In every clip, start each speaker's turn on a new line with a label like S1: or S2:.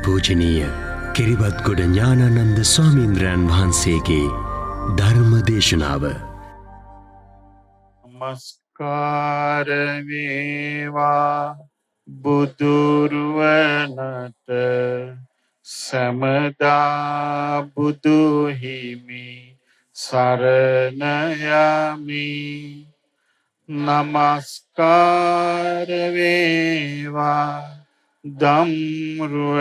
S1: අතිපූජනීය කිරිබත්ගොඩ ඥානානන්ද ස්වාමීන්ද්‍රයන් වහන්සේගේ ධර්ම දේශනාව.
S2: නමස්කාර වේවා බුදුරුවනට සමදා බුදු හිමි සරණ යමි. නමස්කාර වේවා ධම්රුවනට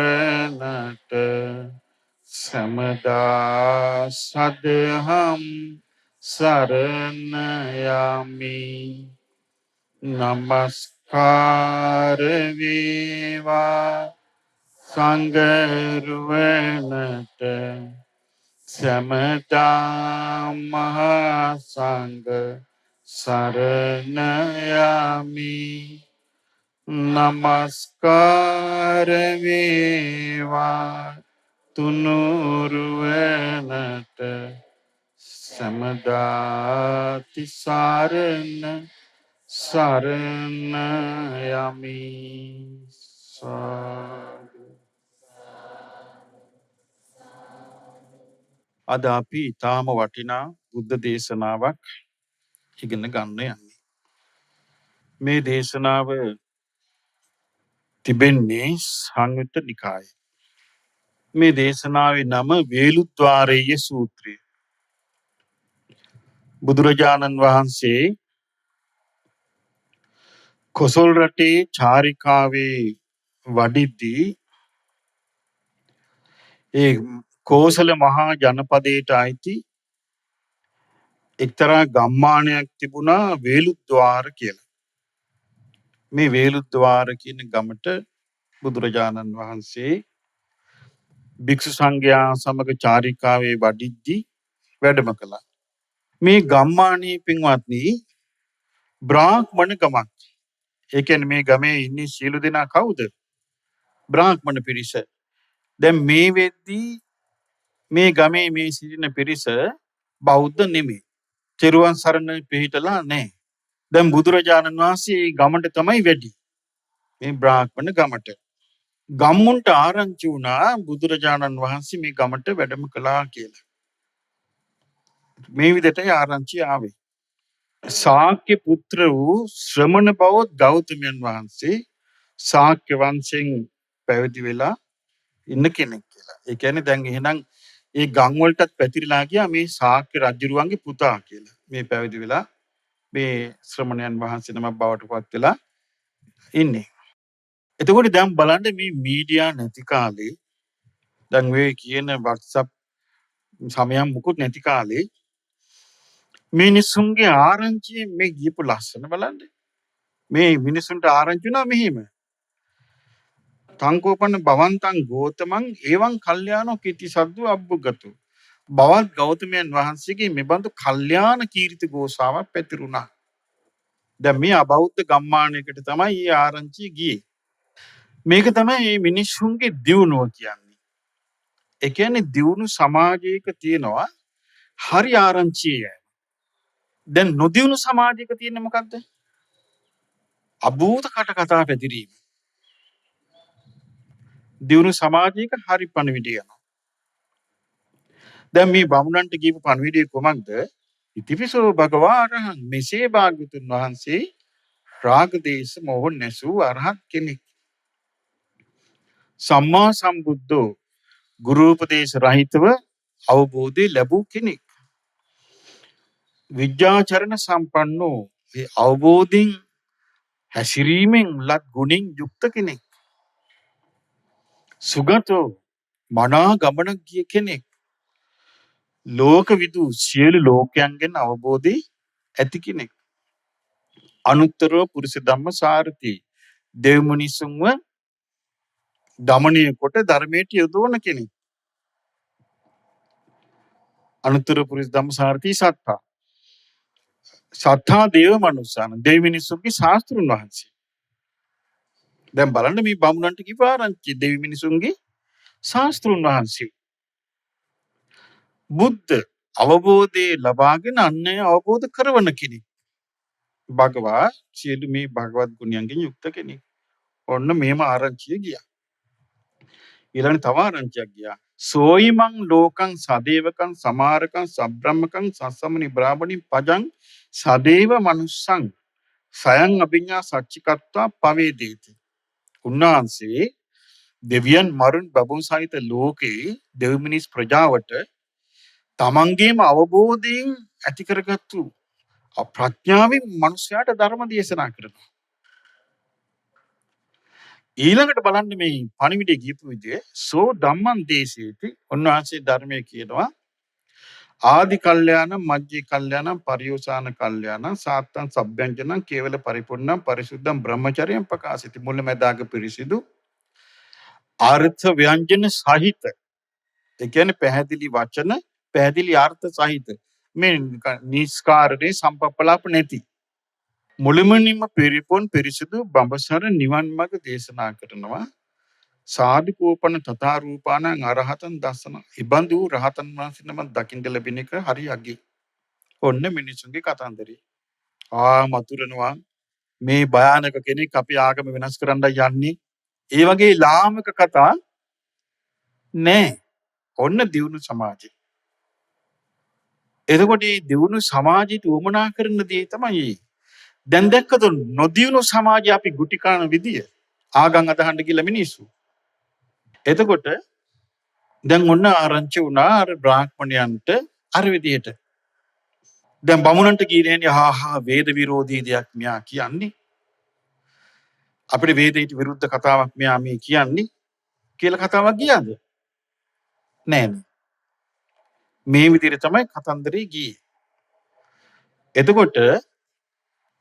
S2: සමදා සදහම් සරණ යමි. නමස්කාර වේවා සංඝරුවනට සමදා මහා සංඝ සරණ යමි. නමස්කාර වේවා තුනුරුවනට සමදා තිසරණ සරණ යමි. සාදු. අද අපි ඊටාම වටිනා බුද්ධ දේශනාවක් ඉගෙන ගන්න යන්නේ. මේ දේශනාව තිබෙන්නේ සංයුත්ත නිකායේ. මේ දේශනාවේ නම වේලුද්වාරේය සූත්‍රය. බුදුරජාණන් වහන්සේ කොසල් රටේ චාරිකාවේ වඩිද්දී ඒ කෝසල මහා ජනපදයට අයිති එක්තරා ගම්මානයක් තිබුණා වේලුද්වාර කියලා. මේ වේලුද්වාර කියන ගමට බුදුරජාණන් වහන්සේ භික්ෂු සංඝයා සමග චාරිකාවේ වඩිද්දී වැඩම කළා. මේ ගම්මානයේ පින්වත්නි බ්‍රාහ්මණ ගමක්. ඒ කියන්නේ මේ ගමේ ඉන්නේ සියලු දෙනා කවුද? බ්‍රාහ්මණ පිරිස. දැන් මේ වෙද්දී මේ ගමේ මේ සිටින පිරිස බෞද්ධ නෙමෙයි. තෙරුවන් සරණ පිළිහිටලා නැහැ. දැන් බුදුරජාණන් වහන්සේ ගමට තමයි වැඩි. මේ බ්‍රාහ්මණ ගමට. ගම්මුන්ට ආරංචි වුණා බුදුරජාණන් වහන්සේ මේ ගමට වැඩම කළා කියලා. මේ විදිහටයි ආරංචි ආවේ. ශාක්‍ය පුත්‍ර වූ ශ්‍රමණ බෞද්ධ ගෞතමයන් වහන්සේ ශාක්‍ය වංශයෙන් පැවිදි වෙලා ඉන්න කෙනෙක් කියලා. ඒ කියන්නේ දැන් එහෙනම් ඒ ගම් වලටත් පැතිරලා ගියා මේ ශාක්‍ය රජුරුවන්ගේ පුතා කියලා. මේ පැවිදි වෙලා මේ ශ්‍රමණයන් වහන්සේ නමක් බවට පත් වෙලා ඉන්නේ. එතකොට දැන් බලන්න මේ මීඩියා නැති කාලේ දැන් මේ කියන WhatsApp සමයන් මුකුත් නැති කාලේ මිනිසුන්ගේ ආරංචිය මේ ගියපු ලස්සන බලන්න. මේ මිනිසුන්ට ආරංචි වුණා මෙහිම. තංකෝපන්න භවන්තං ගෝතමං එවං කල්යාණෝ කීර්ති සද්දු අබ්බගතු. බවත් ගෞතමයන් වහන්සේගේ මෙබඳු කල්යාණ කීර්ති ගෝසාවක් පැතිරුණා. දැන් මේ අබෞද්ධ ගම්මානයකට තමයි මේ ආරංචිය ගියේ. මේක තමයි මේ මිනිසුන්ගේ දියුණුව කියන්නේ. ඒ කියන්නේ දියුණු සමාජයක තියෙනවා හරි ආරංචිය. දැන් නොදියුණු සමාජයක තියෙන්නේ මොකද්ද? අභූත කට කතා පැතිරීම. දියුණු සමාජයක හරි පණිවිඩය යනවා. දැන් මේ බමුණන්ට කියපු පණිවිඩය කොහොමද? ඉතිපිසෝ භගවා අරහං මෙසේ භාග්‍යතුන් වහන්සේ රාගදේශ මොහ නැසූ අරහත් කෙනෙක්. සම්මා සම්බුද්ධෝ ගුරුපදේශ රහිතව අවබෝධය ලැබූ කෙනෙක්. විද්‍යාචරණ සම්පන්නෝ මේ අවබෝධයෙන් හැසිරීමෙන් ලත් ගුණින් යුක්ත කෙනෙක්. සුගතෝ මනා ගමනක් ගිය කෙනෙක්. ලෝක විදු සියලු ලෝකයන්ගෙන් අවබෝධය ඇති කෙනෙක්. අනුත්තරව පුරුෂ ධම්ම සාරති දෙව් මිනිසුන්ව දමනය කොට ධර්මයට යොදවන කෙනෙක්. අනුත්තර පුරුෂ ධම්ම සාරති සත්තා. සත්තා දේව මනුස්සාන දෙව් මිනිසුන්ගේ ශාස්ත්‍රුන් වහන්සේ. දැන් බලන්න මේ බමුණන්ට කිව්ව ආරංචි දෙව් මිනිසුන්ගේ ශාස්ත්‍රුන් වහන්සේ. බුද්ධ අවබෝධය ලබාගෙන අන්‍ය අවබෝධ කරවන කෙනෙක්. භගවා සියලු මේ භගවත් ගුණයන්ගෙන් යුක්ත කෙනෙක්. ඔන්න මේම ආරංචිය ගියා. ඊළඟ තව ආරංචියක් ගියා. සෝයිමං ලෝකං සදේවකං සමාරකං සබ්‍රහ්මකං සස්සමනි බ්‍රාහමණි පජං සදේව මනුස්සං සයං අභිඤ්ඤා සච්චිකත්වා පවේදේති. උන්වහන්සේ දෙවියන් මරුන් බබුන් සහිත ලෝකේ දෙව් මිනිස් ප්‍රජාවට තමන්ගේම අවබෝධයෙන් ඇති කරගත්තු ප්‍රඥාවෙන් මිනිසයාට ධර්ම දේශනා කරනවා. ඊළඟට බලන්න මේ පණිවිඩය කියපු විදිය සෝ ධම්මං දේශේති. උන්වහන්සේ ධර්මයේ කියනවා ආදි කල්යාණ මජ්ජේ කල්යාණ පරියෝසాన කල්යාණ සාත්තං සබ්බ්‍යංජනං කේවල පරිපූර්ණං පරිසුද්ධං බ්‍රහ්මචර්යං ප්‍රකාශිත. මුල්මෙදාග පිරිසිදු අර්ථ ව්‍යංජන සහිත, ඒ කියන්නේ පැහැදිලි වචන පැහැදිලි අර්ථ සහිත, මේ නිස්කාරණේ සම්පප්පලාප නැති මුළුමනින්ම පිරිපොන් පිරිසිදු බඹසර නිවන් මඟ දේශනා කරනවා. සාධිකෝපන තථා රූපානං අරහතන් දස්සන. ඉබඳු රහතන් වහන්සේ නම දකින්න ලැබෙන එක හරි අගේ. ඔන්න මිනිසුන්ගේ කතන්දරේ. මතුරනවා මේ භයානක කෙනෙක් අපි ආගම වෙනස් කරන්න යන්නේ. ඒ වගේ ලාමක කතා නෑ. ඔන්න දියුණු සමාජය. එතකොට මේ දියුණු සමාජයට උවමනා කරන දේ තමයි දැන් දැක්කද නොදියුණු සමාජය අපි ගුටි කන විදිය ආගම් අදහන්න කියලා මිනිස්සු. එතකොට දැන් ඔන්න ආරංචි වුණා අර බ්‍රාහ්මණයන්ට අර විදියට. දැන් බමුණන්ට කියන්නේ වේද විරෝධී දෙයක් මෙයා කියන්නේ. අපිට වේදයට විරුද්ධ කතාවක් මෙයා මේ කියන්නේ කියලා කතාවක් ගියාද? නෑ. මේ විදිහට තමයි කතන්දරේ ගියේ. එතකොට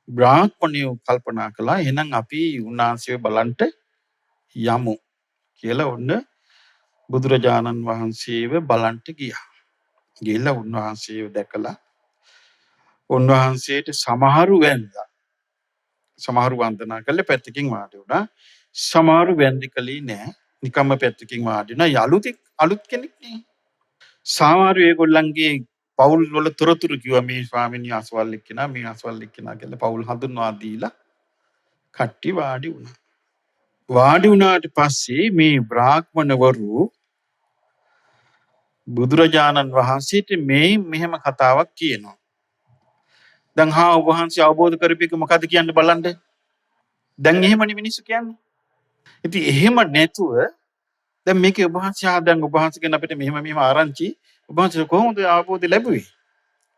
S2: බ්‍රාහ්මණයෝ කල්පනා කළා එහෙනම් අපි උන්වහන්සේව බලන්ට යමු කියලා ඔන්න බුදුරජාණන් වහන්සේව බලන්ට ගියා. ගිහිල්ලා උන්වහන්සේව දැකලා උන්වහන්සේට සමහරු වැඳලා සමහරු වන්දනා කළේ පැත්තකින් වාඩි වුණා. සමහරු වැඳි කලේ නෑ. නිකම්ම පැත්තකින් වාඩි වුණා. අලුත් කෙනෙක් නේ. සමහරු ඒගොල්ලන්ගේ පවුල් වල තොරතුරු කිව්වා මේ ස්වාමීන් අසවල් එක්කෙනා මේ අසවල් එක්කෙනා කියලා පවුල් හඳුන්වා දීලා කට්ටි වාඩි වුණා. වාඩි වුණාට පස්සේ මේ බ්‍රාහ්මණවරු බුදුරජාණන් වහන්සේට මෙහෙම කතාවක් කියනවා. දැන් ඔබ වහන්සේ අවබෝධ කරපේක මොකද්ද කියන්න බලන්න. දැන් එහෙමනේ මිනිස්සු කියන්නේ. ඉතින් එහෙම නැතුව දැන් මේකේ ඔබ වහන්සේ දැන් ඔබ වහන්සේ කියන අපිට මෙහෙම ආරංචි ඔබ වහන්සේ කොහොමද අවබෝධය ලැබුවේ?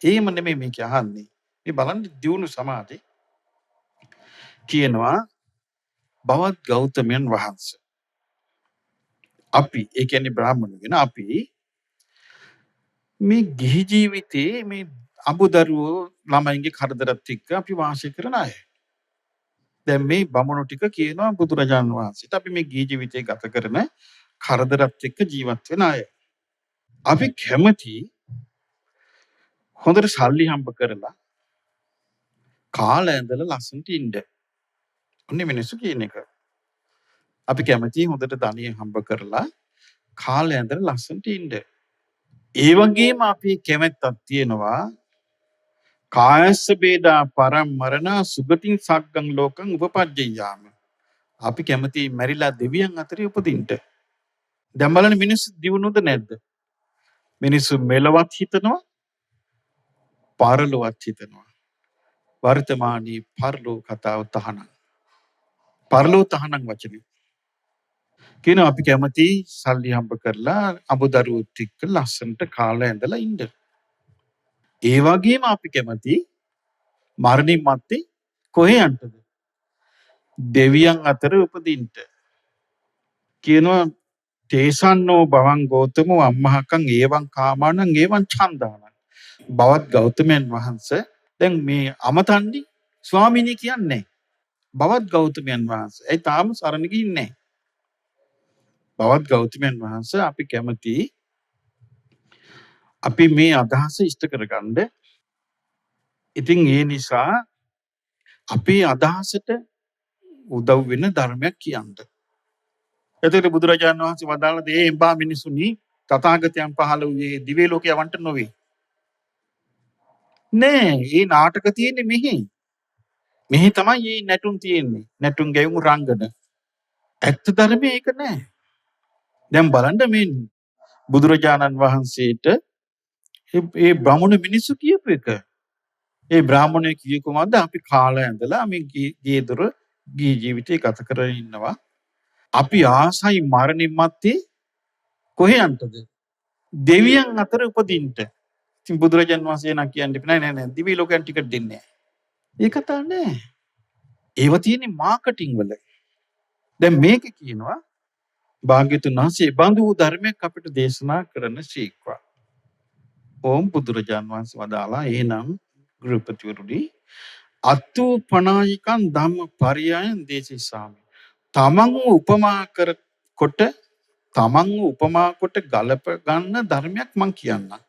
S2: එහෙම නෙමෙයි මේක අහන්නේ. මේ බලන්න දියුණු සමාජේ කියනවා බවත් ගෞතමයන් වහන්සේ. අපි ඒ කියන්නේ බ්‍රාහ්මණයෝ කියන අපි මේ ගිහි ජීවිතේ මේ අඹදරුවෝ ළමයින්ගේ කරදරත් එක්ක අපි වාසය කරන අය. දැන් මේ බමුණු ටික කියනවා බුදුරජාණන් වහන්සේට අපි මේ ගිහි ජීවිතේ ගත කරන කරදරත් එක්ක ජීවත් වෙන අය. අපි කැමති හොඳට සල්ලි හම්බ කරලා කාලය ඇඳලා ලස්සනට ඉන්න. ඔන්නේ මිනිස්සු කියන එක. අපි කැමති හොඳට ධනිය හම්බ කරලා කාලය ඇඳලා ලස්සනට ඉන්න. ඒ වගේම අපි කැමැත්තක් තියෙනවා කායස්ස බේදා පරම් මරණ සුගතින් සග්ගං ලෝකං උපපජ්ජයාම. අපි කැමති මැරිලා දෙවියන් අතරේ උපදින්න. දැන් බලන්න මිනිස්සු දිනුනොද නැද්ද? මිනිස්සු මෙලවත් හිතනවා පරලොවත් හිතනවා. වර්තමානයේ පරලෝ කතාව තහනම්. පරලෝ තහනම් වචනේ. කියනවා අපි කැමති සල්ලි හම්බ කරලා අඹදරුවොත් එක්ක ලස්සනට කාලය ඇඳලා ඉන්න. ඒ වගේම අපි කැමති මරණින් මත්තේ කොහේ යන්නද? දෙවියන් අතර උපදින්න. කියනවා තේසන්නෝ භවං ගෞතමෝ අම්මහකං ඒවං කාමානං ඒවං ඡන්දානං. බවත් ගෞතමයන් වහන්සේ දැන් මේ අමතන්දි ස්වාමීනි කියන්නේ බවත් ගෞතමයන් වහන්සේ. ඒ තාම සරණ ගින්නේ. බවත් ගෞතමයන් වහන්සේ අපි කැමති අපි මේ අදහස ඉෂ්ට කරගන්න. ඉතින් ඒ නිසා අපේ අදහසට උදව් වෙන ධර්මයක් කියන්න. එතකොට බුදුරජාණන් වහන්සේ වදාළ දේ එම්බා මිනිසුනි තථාගතයන් පහළ වූයේ දිව්‍ය ලෝකේ යවන්ට නොවේ. නෑ, මේ නාටක තියෙන්නේ මෙහි. මෙහි තමයි මේ නැටුම් තියෙන්නේ. නැටුම් ගැයුම් රංගන. ඇත්ත ධර්මයේ ඒක නෑ. දැන් බලන්න මේ බුදුරජාණන් වහන්සේට ඒ බ්‍රාහ්මණ මිනිස්සු කියපු එක. ඒ බ්‍රාහ්මණය කියේ කොහොමද අපි කාලය ඇඳලා මේ ගේ දොර ගිහි ජීවිතේ ගත කරගෙන ඉන්නවා. අපි ආසයි මරණින් මත්තේ කොහේ යන්නද? දෙවියන් අතර උපදින්න. ඉතින් බුදුරජාන් වහන්සේ නම් කියන්නේ නෑ දිවි ලෝකයන් ටිකට් දෙන්නේ නෑ. ඒ කතාව නෑ. ඒව තියෙන්නේ මාකටිං වල. දැන් මේක කියනවා භාග්‍යතුන් වහන්සේ බඳු ධර්මයක් අපිට දේශනා කරන සීක්වා. ඕම් බුදුරජාන් වහන්සේ වදාලා එහෙනම් ගෘහපතිවරුනි අත්ූපනායිකං ධම්ම පරියායන් දේශිසාමි. තමන්ව උපමා කොට ගලප ගන්න ධර්මයක් මං කියන්නම්.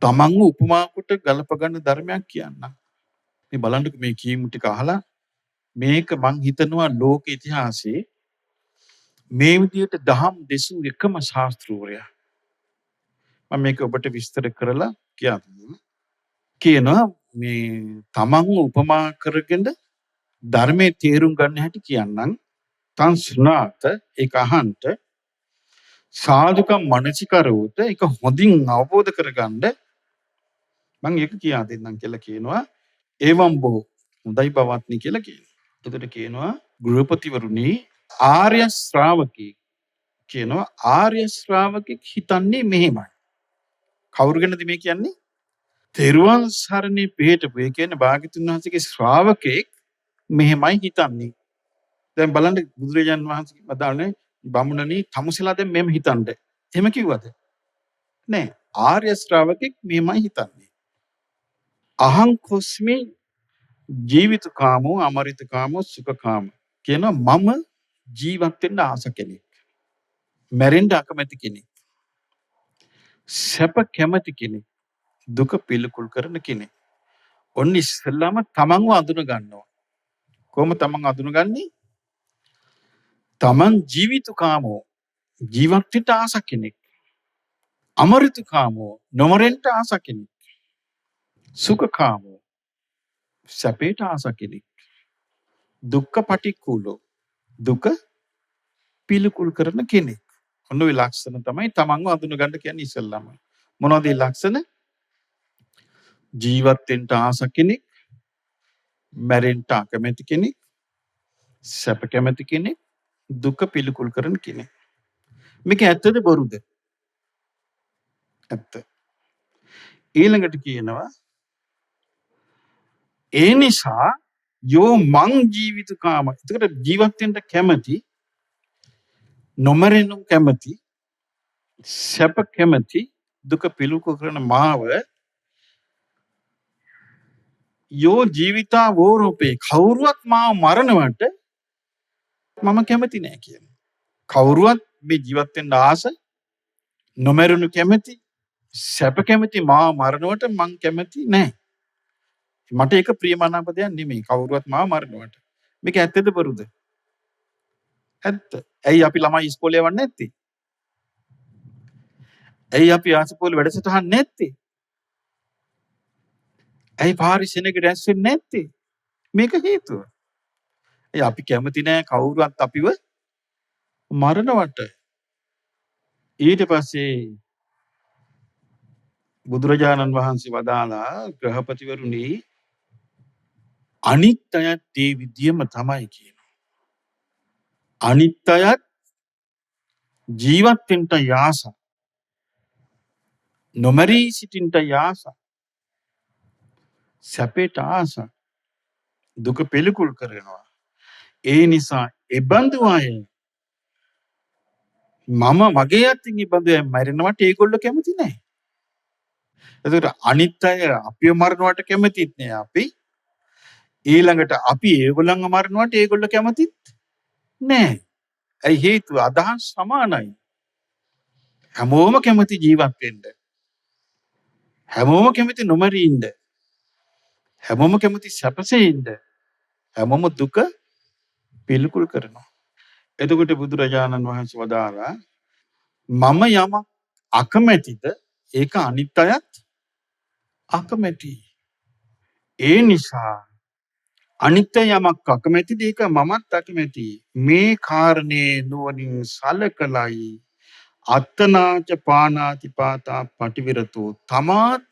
S2: තමන්ව උපමා කොට ගලප ගන්න ධර්මයක් කියන්නම්. මේ බලන්නකො මේ කීමු ටික අහලා මේක මං හිතනවා ලෝක ඉතිහාසයේ මේ විදියට දහම් දෙසූ එකම ශාස්ත්‍රූවරයා. මම මේක ඔබට විස්තර කරලා කියන්නම්. කියනවා මේ තමන්ව උපමා කරගෙන ධර්මයේ තේරුම් ගන්න හැටි කියන්නම්. තන් සුණාත ඒක අහන්ට සාදුකම් මනසිකරවුත ඒක හොඳින් අවබෝධ කරගන්න මම ඒක කියා දෙන්නම් කියලා කියනවා. ඒවම් බොහෝ හොඳයි බවත්නි කියලා කියනවා. එතකොට කියනවා ගෘහපතිවරුනි ආර්ය ශ්‍රාවකී කියනවා ආර්ය ශ්‍රාවකෙක් හිතන්නේ මෙහෙමයි. කවුරු ගැනද මේ කියන්නේ? තෙරුවන් සරණේ පිහිටපු ඒ කියන්නේ භාග්‍යතුන් වහන්සේගේ ශ්‍රාවකෙක් මෙහෙමයි හිතන්නේ. දැන් බලන්න බුදුරජාන් වහන්සේ වදාළේ බමුණනි තමුසෙලා දැන් මෙහෙම හිතන්න. එහෙම කිව්වද? නෑ. ආර්ය ශ්‍රාවකෙක් මෙහෙමයි හිතන්නේ. අහං කොස්මි ජීවිතකාමෝ අමරිතකාමෝ සුඛකාමෝ කියනවා මම ජීවත් වෙන්න ආස කෙනෙක්. මැරෙන්න අකමැති කෙනෙක්. සැප කැමති කෙනෙක්. දුක පිළිකුල් කරන කෙනෙක්. ඔන්න ඉස්සෙල්ලාම තමන්ව අඳුන ගන්නවා. කොහොම තමන් අඳුනගන්නේ? තමන් ජීවිතකාමෝ ජීවත් වෙන්න ආස කෙනෙක්. අමරිතකාමෝ නොමරෙන්න ආස කෙනෙක්. සුඛකාමෝ සැපේට ආස කෙනෙක්. දුක්ඛ පටික්කුලෝ දුක පිළිකුල් කරන කෙනෙක්. ඔන්න ඔය ලක්ෂණ තමයි තමන්ව අඳුන ගන්න කියන්නේ ඉස්සෙල්ලාම. මොනවද ඒ ලක්ෂණ? ජීවත් වෙන්න ආස කෙනෙක්, මැරෙන්න අකමැති කෙනෙක්, සැප කැමති කෙනෙක්, දුක පිළිකුල් කරන කෙනෙක්. මේක ඇත්තද බොරුද? ඇත්ත. ඊළඟට කියනවා ඒ නිසා යෝ මං ජීවිතකාම. එතකොට ජීවත් වෙන්න කැමති, නොමරෙන්න කැමති, සැප කැමති, දුක පිළිකුල් කරන මාව යෝ ජීවිතා වෝරූපේ කවුරුවත් මාව මරණවට මම කැමති නෑ කියනවා. කවුරුවත් මේ ජීවත් වෙන්න ආස, නොමරණු කැමති, සැප කැමති මාව මරණවට මං කැමති නෑ. මට ඒක ප්‍රියමනාප දෙයක් නෙමෙයි කවුරුවත් මාව මරණවට. මේක ඇත්තද බොරුද? ඇත්ත. ඇයි අපි ළමයි ඉස්කෝලේ යවන්නේ නැත්තේ? ඇයි අපි ආසපෝල් වැඩසටහන් නැත්තේ? ඇයි පාරිසෙනක රැස් වෙන්නේ නැත්තේ? මේක හේතුව. ඇයි අපි කැමති නෑ කවුරුවත් අපිව මරණවට. ඊට පස්සේ බුදුරජාණන් වහන්සේ වදාලා ගෘහපතිවරුනි අනිත් අයත් ඒ විදියම තමයි කියනවා. අනිත් අයත් ජීවත් වෙන්න යාස, නොමරී සිටින්න යාස, සැපේට ආස, දුක පිළිකුල් කරනවා. ඒ නිසා එබඳු අය මම මගේ අතින් ඉබඳු අය මැරෙනවට ඒගොල්ලෝ කැමති නැහැ. එතකොට අනිත් අය අපිව මරනවට කැමතිත් නෑ අපි. ඊළඟට අපි ඒගොල්ලන්ව මරනවට ඒගොල්ලෝ කැමතිත් නෑ. ඇයි හේතුව? අදහස් සමානයි. හැමෝම කැමති ජීවත් වෙන්න. හැමෝම කැමති නොමරී ඉන්න. හැමෝම කැමති සැපසේ ඉන්න. හැමෝම දුක පිළිකුල් කරනවා. එතකොට බුදුරජාණන් වහන්සේ වදාළා මම යමක් අකමැතිද ඒක අනිත් අයත් අකමැති. ඒ නිසා අනිත්‍ය යමක් අකමැතිද ඒක මමත් අකමැති. මේ කාරණේ නුවණින් සලකලයි අත්තනාච පානාති පාතා පටිවිරතෝ තමාත්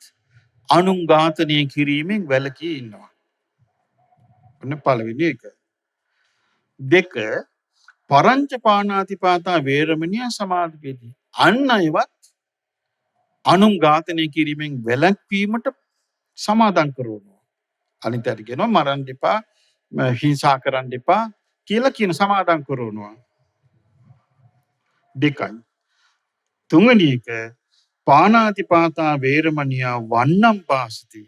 S2: අනුන් ඝාතනය කිරීමෙන් වැළකී ඉන්නවා. ඔන්න පළවෙනි එක. දෙක පරංච පානාති පාතා වේරමණීය සමාධිපේති. අන් අයවත් අනුන් ඝාතනය කිරීමෙන් වැළැක්වීමට සමාදන් කරනවා. අනිත් අයට කියනවා මරන්න එපා, හිංසා කරන්න එපා කියලා කියන සමාදන් කරනවා. දෙකයි. තුන්වෙනි එක පානාති පාතා වේරමණීය වන්නම් පාසති.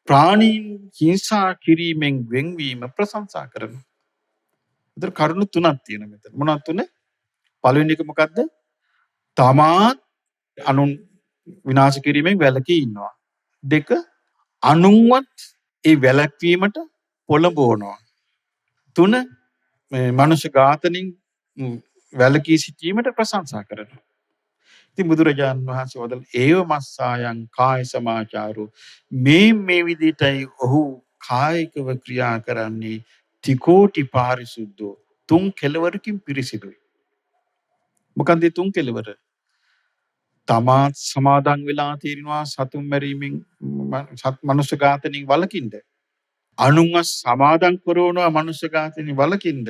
S2: ප්‍රාණීන් හිංසා කිරීමෙන් වෙන්වීම ප්‍රශංසා කරනවා. ඒතර කරුණු තුනක් තියෙනවා මෙතන. මොනවද තුන? පළවෙනි එක මොකද්ද? තමාත් අනුන් විනාශ කිරීමෙන් වැළකී ඉන්නවා. දෙක අනුන්වත් ඒ වැළැක්වීමට පොළඹවනවා. තුන මේ මනුෂ්‍ය ඝාතනින් වැළකී සිටීමට ප්‍රශංසා කරනවා. ඉතින් බුදුරජාණන් වහන්සේ වදාළ ඒව මස්සායන් කාය සමාචාරෝ මේ විදිහටයි ඔහු කායිකව ක්‍රියා කරන්නේ ත්‍රිකෝටි පාරිසුද්ධෝ තුන් කෙලවරකින් පිරිසිදුයි. මොකන්ද තුන් කෙලවර? තමාත් සමාදන් වෙලා తీරිනවා සතුන් මැරීමෙන් මනුෂ්‍ය ඝාතනයෙන් වළකින්න. අනුන්ව සමාදන් කරවනවා මනුෂ්‍ය ඝාතනයෙන් වළකින්න.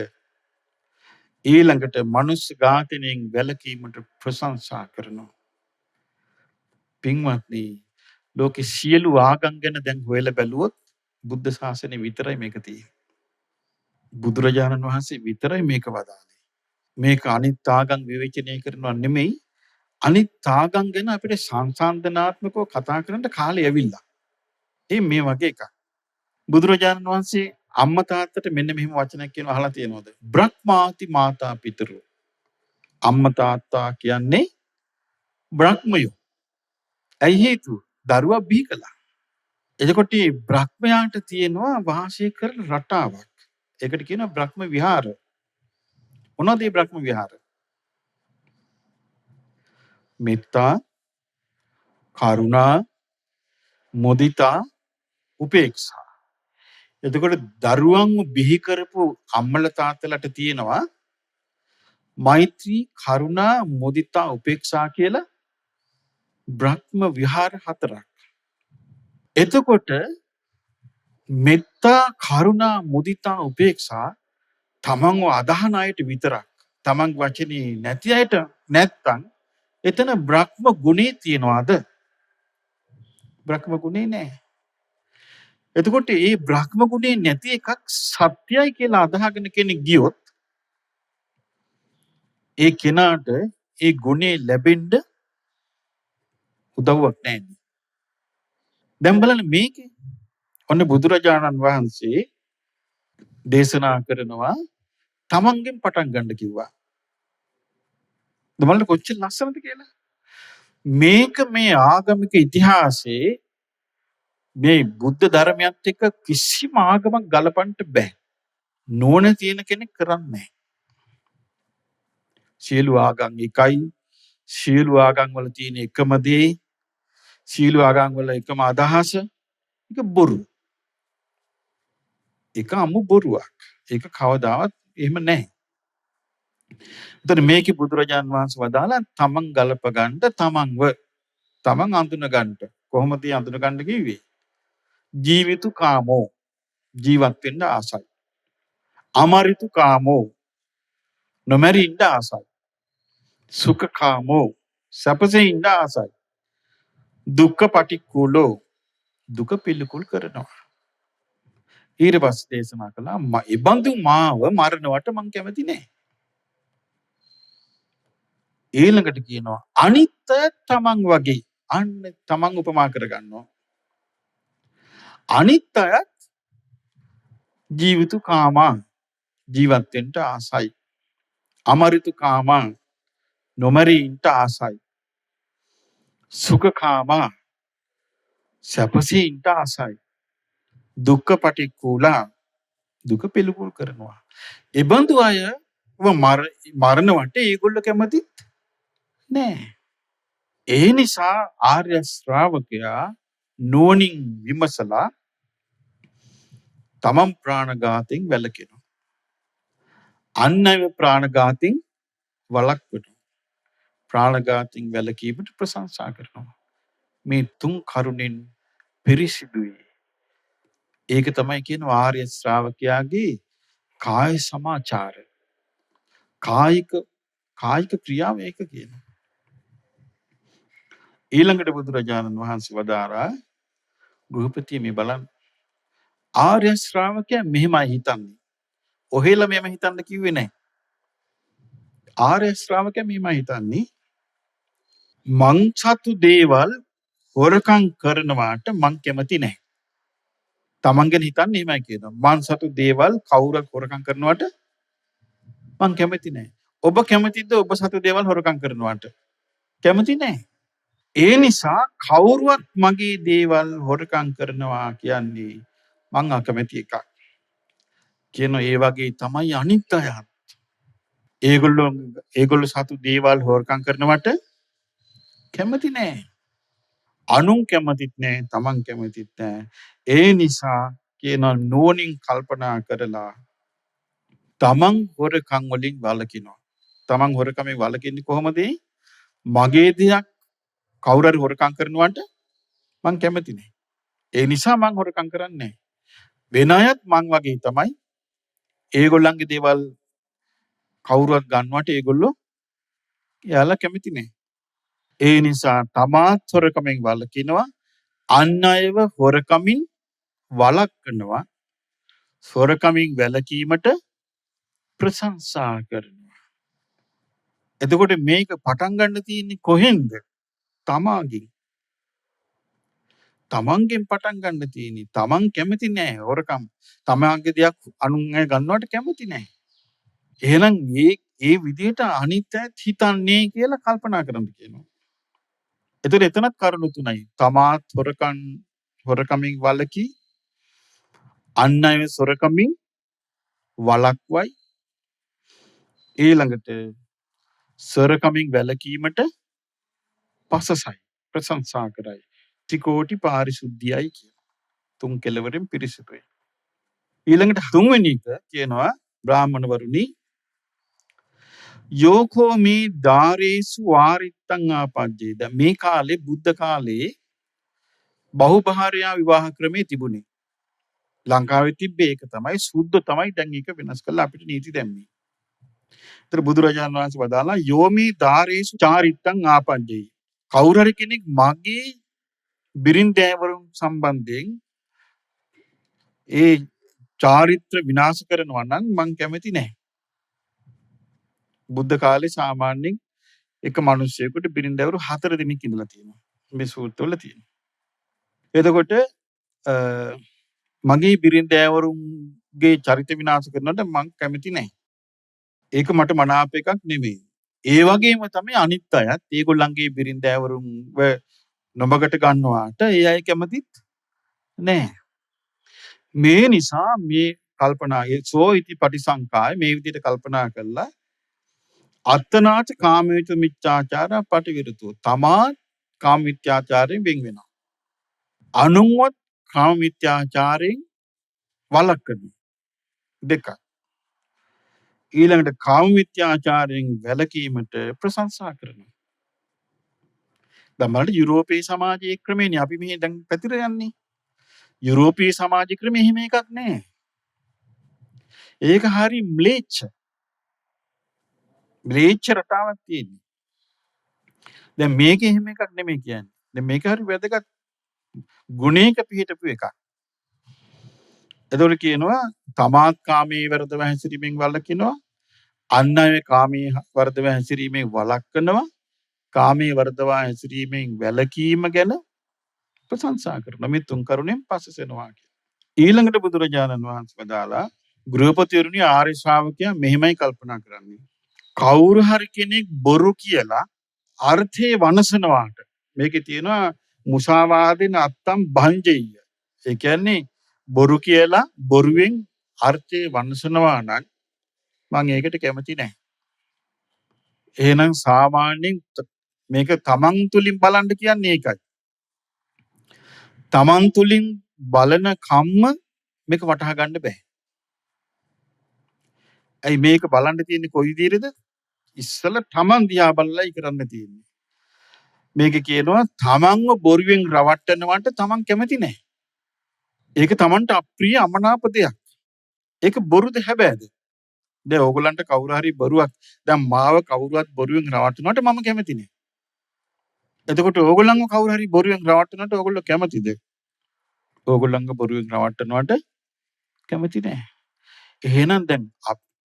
S2: ඊළඟට මනුෂ්‍ය ඝාතනයෙන් වැළකීමට ප්‍රශංසා කරනවා. පින්වත්නි, ලෝකේ සියලු ආගම් ගැන දැන් හොයලා බැලුවොත් බුද්ධ ශාසනය විතරයි මේක තියෙන්නේ. බුදුරජාණන් වහන්සේ විතරයි මේක වදාළේ. මේක අනිත් ආගම් විවේචනය කරනවා නෙමෙයි. අනිත් ආගම් ගැන අපිට සංසන්දනාත්මකව කතා කරන්න කාලය ඇවිල්ලා. මේ වගේ එකක්. බුදුරජාණන් වහන්සේ අම්මා තාත්තට මෙන්න මෙහෙම වචනයක් කියනවා අහලා තියෙනවද? බ්‍රහ්මාති මාතා පිතරු. අම්මා තාත්තා කියන්නේ බ්‍රහ්මයෝ. ඇයි හේතුව? දරුවා බිහි කළා. එතකොට මේ බ්‍රහ්මයාට තියෙනවා වාසය කරන රටාවක්. ඒකට කියනවා බ්‍රහ්ම විහාර. මොනවද මේ බ්‍රහ්ම විහාර? මෙත්තා, කරුණා, මුදිතා, උපේක්ෂා. එතකොට දරුවන්ව බිහි කරපු අම්මල තාත්තලට තියෙනවා මෛත්‍රී, කරුණා, මුදිතා, උපේක්ෂා කියලා බ්‍රහ්ම විහාර 4ක්. එතකොට මෙත්තා, කරුණා, මුදිතා, උපේක්ෂා තමන්ව අදහන අයට විතරක්. තමන් වචනේ නැති අයට නැත්තම් එතන බ්‍රහ්ම ගුණේ තියනවාද? බ්‍රහ්ම ගුණේ නැහැ. එතකොට මේ බ්‍රහ්ම ගුණේ නැති එකක් සත්‍යයි කියලා අදහගෙන කෙනෙක් ගියොත් ඒ කෙනාට ඒ ගුණේ ලැබෙන්න උදව්වක් නැහැ. දැන් බලන්න මේකේ ඔන්න බුදුරජාණන් වහන්සේ දේශනා කරනවා තමන්ගෙන් පටන් ගන්න කිව්වා. බලන්න කොච්චර ලස්සනද කියලා. මේක මේ ආගමික ඉතිහාසයේ මේ බුද්ධ ධර්මයත් එක්ක කිසිම ආගමක් ගලපන්න බෑ. නෝන තියෙන කෙනෙක් කරන්නේ නැහැ. සියලු ආගම් එකයි. සියලු ආගම් වල තියෙන එකම දේ. සියලු ආගම් වල එකම අදහස. ඒක බොරු. ඒක අමු බොරුවක්. ඒක කවදාවත් එහෙම නැහැ. එතන මේකේ බුදුරජාන් වහන්සේ වදාලා තමන් ගලප ගන්න තමන් අඳුන ගන්න. කොහොමද අඳුන ගන්න කිව්වේ? ජීවිතු කාමෝ ජීවත් වෙන්න ආසයි. අමරිතු කාමෝ නොමැරී ඉන්න ආසයි. සුඛ කාමෝ සැපසේ ඉන්න ආසයි. දුක්ඛ පටික්කුලෝ දුක පිළිකුල් කරනවා. ඊට පස්සේ දේශනා කළා ඉබඳු මාව මරණවට මං කැමති නෑ. ඊළඟට කියනවා අනිත්‍ය තමන් වගේ අන්න තමන් උපමා කරගන්නවා. අනිත්‍යත් ජීවිතු කාමා ජීවත් වෙන්න ආසයි. අමරිතු කාමා නොමරී ඉන්න ආසයි. සුඛ කාමා සැපසේ ඉන්න ආසයි. දුක්ඛ පටික්කුලා දුක පිළිකුල් කරනවා. එබඳු අය මරණවට ඒගොල්ලෝ කැමතිත් නෑ. ඒ නිසා ආර්ය ශ්‍රාවකයා නුවණින් විමසලා තමන් ප්‍රාණඝාතයෙන් වැළකෙනවා. අන් අය ප්‍රාණඝාතයෙන් වළක්වනවා. ප්‍රාණඝාතයෙන් වැළකීමට ප්‍රශංසා කරනවා. මේ තුන් කරුණෙන් පිරිසිදුයි. ඒක තමයි කියනවා ආර්ය ශ්‍රාවකයාගේ කාය සමාචාර. කායික ක්‍රියාව ඒක කියනවා. ඊළඟට බුදුරජාණන් වහන්සේ වදාරා ගෘහපතිය මේ බලන්න ආර්ය ශ්‍රාවකයා මෙහෙමයි හිතන්නේ. ඔහෙලා මෙහෙම හිතන්න කිව්වේ නැහැ. ආර්ය ශ්‍රාවකයා මෙහෙමයි හිතන්නේ. මං සතු දේවල් හොරකම් කරනවාට මං කැමති නැහැ. තමන් ගැන හිතන්නේ එහෙමයි කියනවා. මං සතු දේවල් කවුරුත් හොරකම් කරනවාට මං කැමති නැහැ. ඔබ කැමතිද ඔබ සතු දේවල් හොරකම් කරනවාට? කැමති නැහැ. ඒ නිසා කවුරුවත් මගේ දේවල් හොරකම් කරනවා කියන්නේ මං අකමැති එකක්. කියන ඒ වගේ තමයි අනිත් අය. ඒගොල්ලෝ සතු දේවල් හොරකම් කරනවට කැමති නෑ. අනුන් කැමතිත් නෑ, තමන් කැමතිත් නෑ. ඒ නිසා කියන නුවණින් කල්පනා කරලා තමන් හොරකම් වලින් වළකිනවා. තමන් හොරකමෙන් වළකින්නේ කොහොමද? මගේ දෙයක් කවුරු හරි හොරකම් කරනවට මං කැමති නෑ. ඒ නිසා මං හොරකම් කරන්නේ නෑ. වෙන අයත් මං වගේ තමයි. ඒගොල්ලන්ගේ දේවල් කවුරුවත් ගන්නවට ඒගොල්ලෝ එයාලා කැමති නෑ. ඒ නිසා තමාත් හොරකමින් වළකිනවා, අන් අයව හොරකමින් වළක්වනවා, හොරකමින් වැළකීමට ප්‍රශංසා කරනවා. එතකොට මේක පටන් ගන්න තියෙන්නේ කොහෙන්ද? තමාගෙන්. තමන්ගෙන් පටන් ගන්න තියෙන්නේ. තමන් කැමති නෑ හොරකම්. තමාගේ දෙයක් අනුන් අය ගන්නවට කැමති නෑ. එහෙනම් ඒ විදිහට අනිත් අයත් හිතන්නේ කියලා කල්පනා කරන්න කියනවා. එතකොට එතනත් කරුණු තුනයි. තමාත් හොරකමින් වළකී, අන් අය හොරකමින් වළක්වයි, ඊළඟට සොරකමින් වැළකීමට පසසයි, ප්‍රශංසා කරයි. ත්‍රිකෝටි පාරිශුද්ධියයි කියන තුන් කෙලවරෙන් පිරිසිදුයි. ඊළඟට තුන්වෙනි එක කියනවා බ්‍රාහ්මණ වරුනි යෝකෝ මේ ධාරේසු වාරිත්තං ආපජ්ජේ. දැන් මේ කාලේ බුද්ධ කාලේ බහුභාර්යා විවාහ ක්‍රමේ තිබුණේ. ලංකාවේ තිබ්බේ ඒක තමයි. සුද්ධ තමයි දැන් ඒක වෙනස් කරලා අපිට නීති දැම්මේ. ඒතර බුදුරජාණන් වහන්සේ වදාලා යෝමි ධාරේසු චාරිත්තං ආපජ්ජේ. කවුරු හරි කෙනෙක් මගේ බිරින්දෑවරුන් සම්බන්ධයෙන් ඒ චාරිත්‍ර විනාශ කරනවා නම් මං කැමති නැහැ. බුද්ධ කාලේ සාමාන්‍යයෙන් එක මිනිස්සෙකුට බිරින්දෑවරු 4 දෙනෙක් ඉඳලා තියෙනවා. මේ සූත්‍රවල තියෙනවා. එතකොට මගේ බිරින්දෑවරුන්ගේ චරිත විනාශ කරනවට මං කැමති නැහැ. ඒක මට මනාප එකක් නෙමෙයි. ඒ වගේම තමයි අනිත් අයත් ඒගොල්ලන්ගේ බිරින්දෑවරුන්ව නොමගට ගන්නවාට ඒ අය කැමතිත් නැහැ. මේ නිසා මේ කල්පනා සෝ ඉති පටිසංකාය මේ විදිහට කල්පනා කළා අත්තනාච කාමේච මිච්ඡාචාර පටිවිරතෝ. තමා කාම මිත්‍යාචාරයෙන් වෙන් වෙනවා. අනුන්වත් කාම මිත්‍යාචාරයෙන් වළක්වනවා. දෙක. ඊළඟට කාම මිත්‍යාචාරයෙන් වැළකීමට ප්‍රශංසා කරනවා. දැන් බලන්න යුරෝපීය සමාජයේ ක්‍රමේනේ අපි මේ දැන් පැතිර යන්නේ. යුරෝපීය සමාජ ක්‍රමේ එහෙම එකක් නැහැ. ඒක හරි ම්ලේච්ඡ රටාවක් තියෙන්නේ. දැන් මේක එහෙම එකක් නෙමෙයි කියන්නේ. දැන් මේක හරි වැදගත් ගුණයක පිහිටපු එකක්. එතකොට කියනවා තමාත් කාමයේ වර්ධව හැසිරීමෙන් වළකිනවා, අන් අය කාමයේ වර්ධව හැසිරීමෙන් වළක්වනවා, කාමයේ වර්ධව හැසිරීමෙන් වැළකීම ගැන ප්‍රශංසා කරනවා. මේ තුන් කරුණෙන් පස්සෙනවා කියලා. ඊළඟට බුදුරජාණන් වහන්සේ වදාලා ගෘහපතිවරුනි ආර්ය ශ්‍රාවකයා මෙහෙමයි කල්පනා කරන්නේ. කවුරු හරි කෙනෙක් බොරු කියලා අර්ථේ වනසනවාට මේකේ තියෙනවා මුසාවාදෙන අත්තම් භංජෙය. ඒ කියන්නේ බොරු කියලා බොරුවෙන් අර්ථේ වනසනවා නම් මම ඒකට කැමති නැහැ. එහෙනම් සාමාන්‍යයෙන් මේක තමන් තුලින් බලන්න කියන්නේ ඒකයි. තමන් තුලින් බලන කම්ම මේක වටහා ගන්න බෑ. ඇයි මේක බලන්න තියෙන්නේ කොයි විදිහටද? ඉස්සෙල්ලා තමන් දිහා බලලායි කරන්න තියෙන්නේ. මේක කියනවා තමන්ව බොරුවෙන් රවට්ටනවට තමන් කැමති නැහැ. ඒක තමන්ට අප්‍රිය අමනාප දෙයක්. ඒක බොරුද හැබෑද? දැන් ඕගොල්ලන්ට කවුරු හරි බොරුවක් දැන් මාව කවුරුවත් බොරුවෙන් රවට්ටනවට මම කැමති නැහැ. එතකොට ඕගොල්ලන්ව කවුරු හරි බොරුවෙන් රවට්ටනවට ඕගොල්ලෝ කැමතිද? ඕගොල්ලන්ව බොරුවෙන් රවට්ටනවට කැමති නැහැ. එහෙනම් දැන්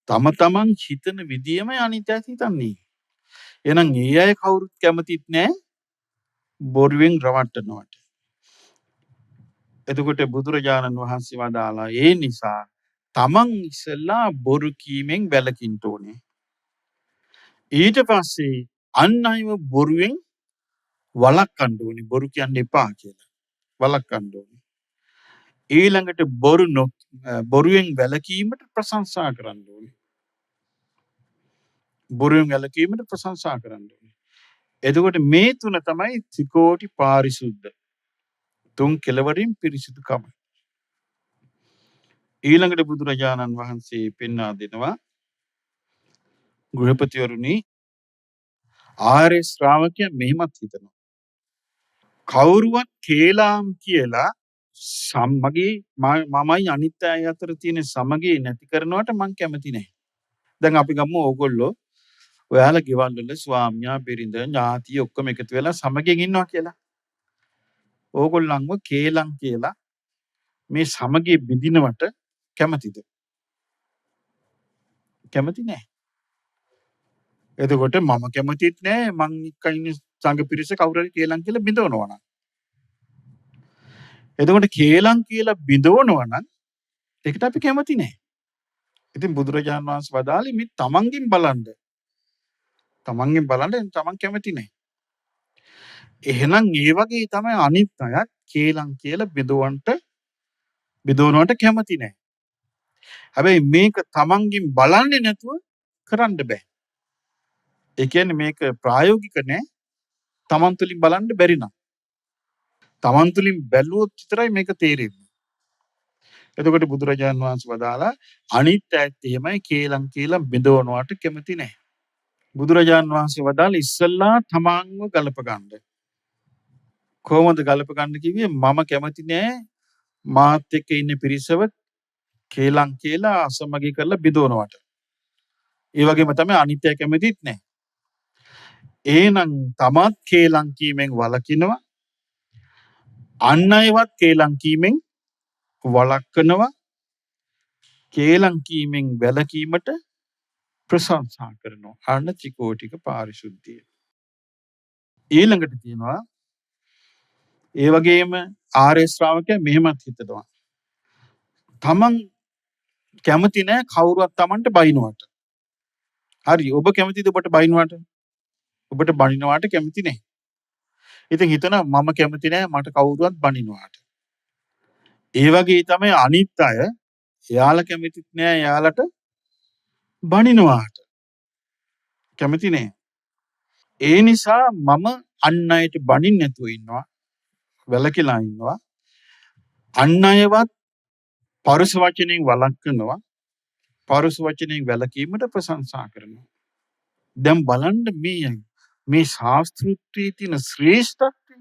S2: තම තමන් හිතන විදියම අනිත් අය හිතන්නේ. එහෙනම් ඒ අය කවුරුත් කැමතිත් නැහැ බොරුවෙන් රවට්ටනවට. එතකොට බුදුරජාණන් වහන්සේ වදාලා ඒ නිසා තමන් ඉස්සෙල්ලා බොරු කීමෙන් වැළකින්න ඕනේ. ඊට පස්සේ අන් අයව බොරුවෙන් වළක්වන්න ඕනේ. බොරු කියන්න එපා කියලා. වළක්වන්න ඕනේ. ඊළඟට බොරුවෙන් වැළකීමට ප්‍රශංසා කරන්න ඕනේ. බොරුවෙන් වැළකීමට ප්‍රශංසා කරන්න ඕනේ. එතකොට මේ තුන තමයි ත්‍රිකෝටි පාරිශුද්ධ. තුන් කෙලවරින් පිරිසිදුකම. ඊළඟට බුදුරජාණන් වහන්සේ පෙන්වා දෙනවා ගෘහපතිවරුනි ආර්ය ශ්‍රාවකයා මෙහිමත් හිතනවා. කවුරුවත් කේලාම් කියලා සමගී මමයි අනිත් අය අතර තියෙන සමගිය නැති කරනවට මං කැමති නැහැ. දැන් අපි ගමු ඕගොල්ලෝ ඔයාලා ගෙවල් වල ස්වාමියා බිරිඳ ඥාතිය ඔක්කොම එකතු වෙලා සමගියෙන් ඉන්නවා කියලා. ඕගොල්ලන්ව කේලම් කියලා මේ සමගිය බිඳිනවට කැමතිද? කැමති නැහැ. එතකොට මම කැමතිත් නැහැ මං එක්ක ඉන්න සංඝ පිරිස කවුරු හරි කේලම් කියලා බිඳවනවා නම්. එතකොට කේලම් කියලා බිඳවනවා නම් ඒකට අපි කැමති නැහැ. ඉතින් බුදුරජාණන් වහන්සේ වදාළේ මේ තමන්ගෙන් බලන්න. තමන්ගෙන් බලන්න තමන් කැමති නැහැ. එහෙනම් ඒ වගේ තමයි අනිත් අයත් කේලම් කියලා බිඳවනවට කැමති නැහැ. හැබැයි මේක තමන්ගෙන් බලන්නේ නැතුව කරන්න බෑ. ඒ කියන්නේ මේක ප්‍රායෝගික නෑ. තමන් තුළින් බලන්න බැරි නම්. තමන් තුළින් බැලුවොත් විතරයි මේක තේරෙන්නේ. එතකොට බුදුරජාණන් වහන්සේ වදාලා අනිත් ඇත්ත එහෙමයි කේලම් කියලා බිඳවනවට කැමති නැහැ. බුදුරජාණන් වහන්සේ වදාලා ඉස්සල්ලා තමන්ව ගලප ගන්න. කොහොමද ගලප ගන්න කිව්වේ? මම කැමති නෑ මාත් එක්ක ඉන්න පිරිසව කේලම් කියලා අසමගි කරලා බිඳවනවට. ඒ වගේම තමයි අනිත් අය කැමතිත් නැහැ. එහෙනම් තමත් කේලම් කීමෙන් වළකිනවා. අන් අයවත් කේලම් කීමෙන් වළක්වනවා. කේලම් කීමෙන් වැළකීමට ප්‍රශංසා කරනවා. අන්න ත්‍රිකෝටික පාරිශුද්ධිය. ඊළඟට තියෙනවා ඒ වගේම ආර්ය ශ්‍රාවකයා මෙහෙමත් හිතනවා. තමන් කැමති නැහැ කවුරුවත් තමන්ට බයිනවට. හරි ඔබ කැමතිද ඔබට බයිනවට? ඔබට බනිනවට කැමති නැහැ. ඉතින් හිතනවා මම කැමති නැහැ මට කවුරුවත් බනිනවට. ඒ වගේ තමයි අනිත් අය එයාලා කැමතිත් නෑ එයාලට බනිනවාට. කැමති නෑ. ඒ නිසා මම අන් අයට බනින්න නැතුව ඉන්නවා. වැළකීලා ඉන්නවා. අන් අයවත් පරුස වචනෙන් වළක්වනවා. පරුස වචනෙන් වැළකීමට ප්‍රශංසා කරනවා. දැන් බලන්න මේ ශාස්ත්‍රෘත්වයේ තියෙන ශ්‍රේෂ්ඨත්වය.